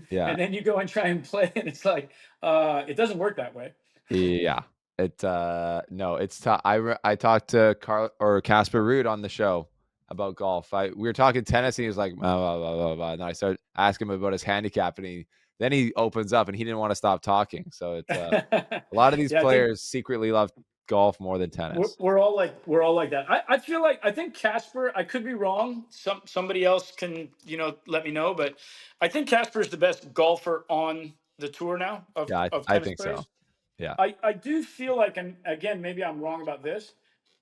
Yeah. And then you go and try and play and it's like it doesn't work that way. Yeah. It no, it's tough. I talked to Carl or Casper Ruud on the show about golf. We were talking tennis and he was like blah, blah, blah, blah, blah. And I started asking him about his handicap and then he opens up and he didn't want to stop talking. So it's a lot of these Yeah, I think players secretly love golf more than tennis. we're all like that. I feel like I think Casper. I could be wrong. Somebody else can let me know, but I think Casper is the best golfer on the tour now of Yeah, of I tennis think so. players. Yeah. I do feel like, and again, maybe I'm wrong about this.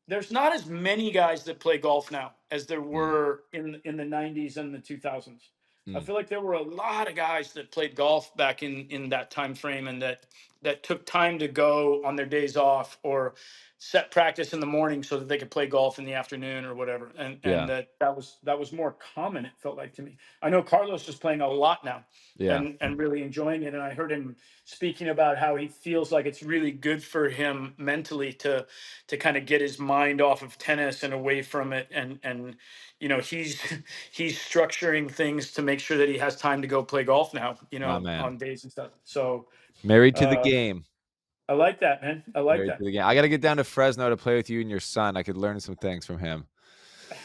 There's not as many guys that play golf now as there Mm, were in the 90s and the 2000s. I mm, feel like there were a lot of guys that played golf back in that time frame, and that took time to go on their days off or set practice in the morning so that they could play golf in the afternoon or whatever. And yeah. that was more common, it felt like to me. I know Carlos is playing a lot now Yeah. and really enjoying it, and I heard him speaking about how he feels like it's really good for him mentally to kind of get his mind off of tennis and away from it, and he's he's structuring things to make sure that he has time to go play golf now, My man. on days and stuff. So Married to the uh game. I like that, man. I like Married to the game. I got to get down to Fresno to play with you and your son. I could learn some things from him.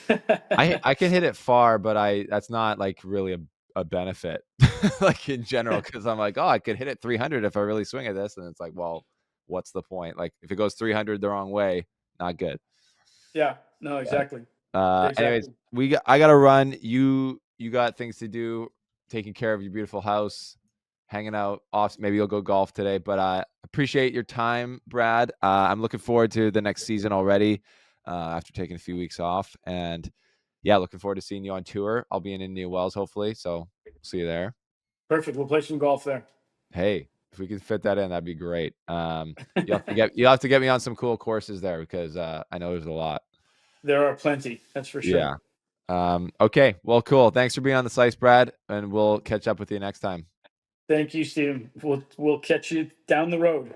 that. I can hit it far, but that's not like really a benefit like in general because I'm like, oh, I could hit it 300 if I really swing at this, and it's like, well, what's the point? Like if it goes 300 the wrong way, not good. Yeah, no, But exactly. anyways, Exactly. I got to run. You got things to do, taking care of your beautiful house, hanging out off. Maybe you'll go golf today, but I appreciate your time, Brad. I'm looking forward to the next season already after taking a few weeks off. And yeah, looking forward to seeing you on tour. I'll be in Indian Wells, hopefully. So see you there. Perfect. We'll play some golf there. Hey, if we can fit that in, that'd be great. You have to get me on some cool courses there because I know there's a lot. There are plenty, that's for sure. Yeah. Okay. Well, cool. Thanks for being on the slice, Brad, and we'll catch up with you next time. Thank you, Stephen. We'll catch you down the road.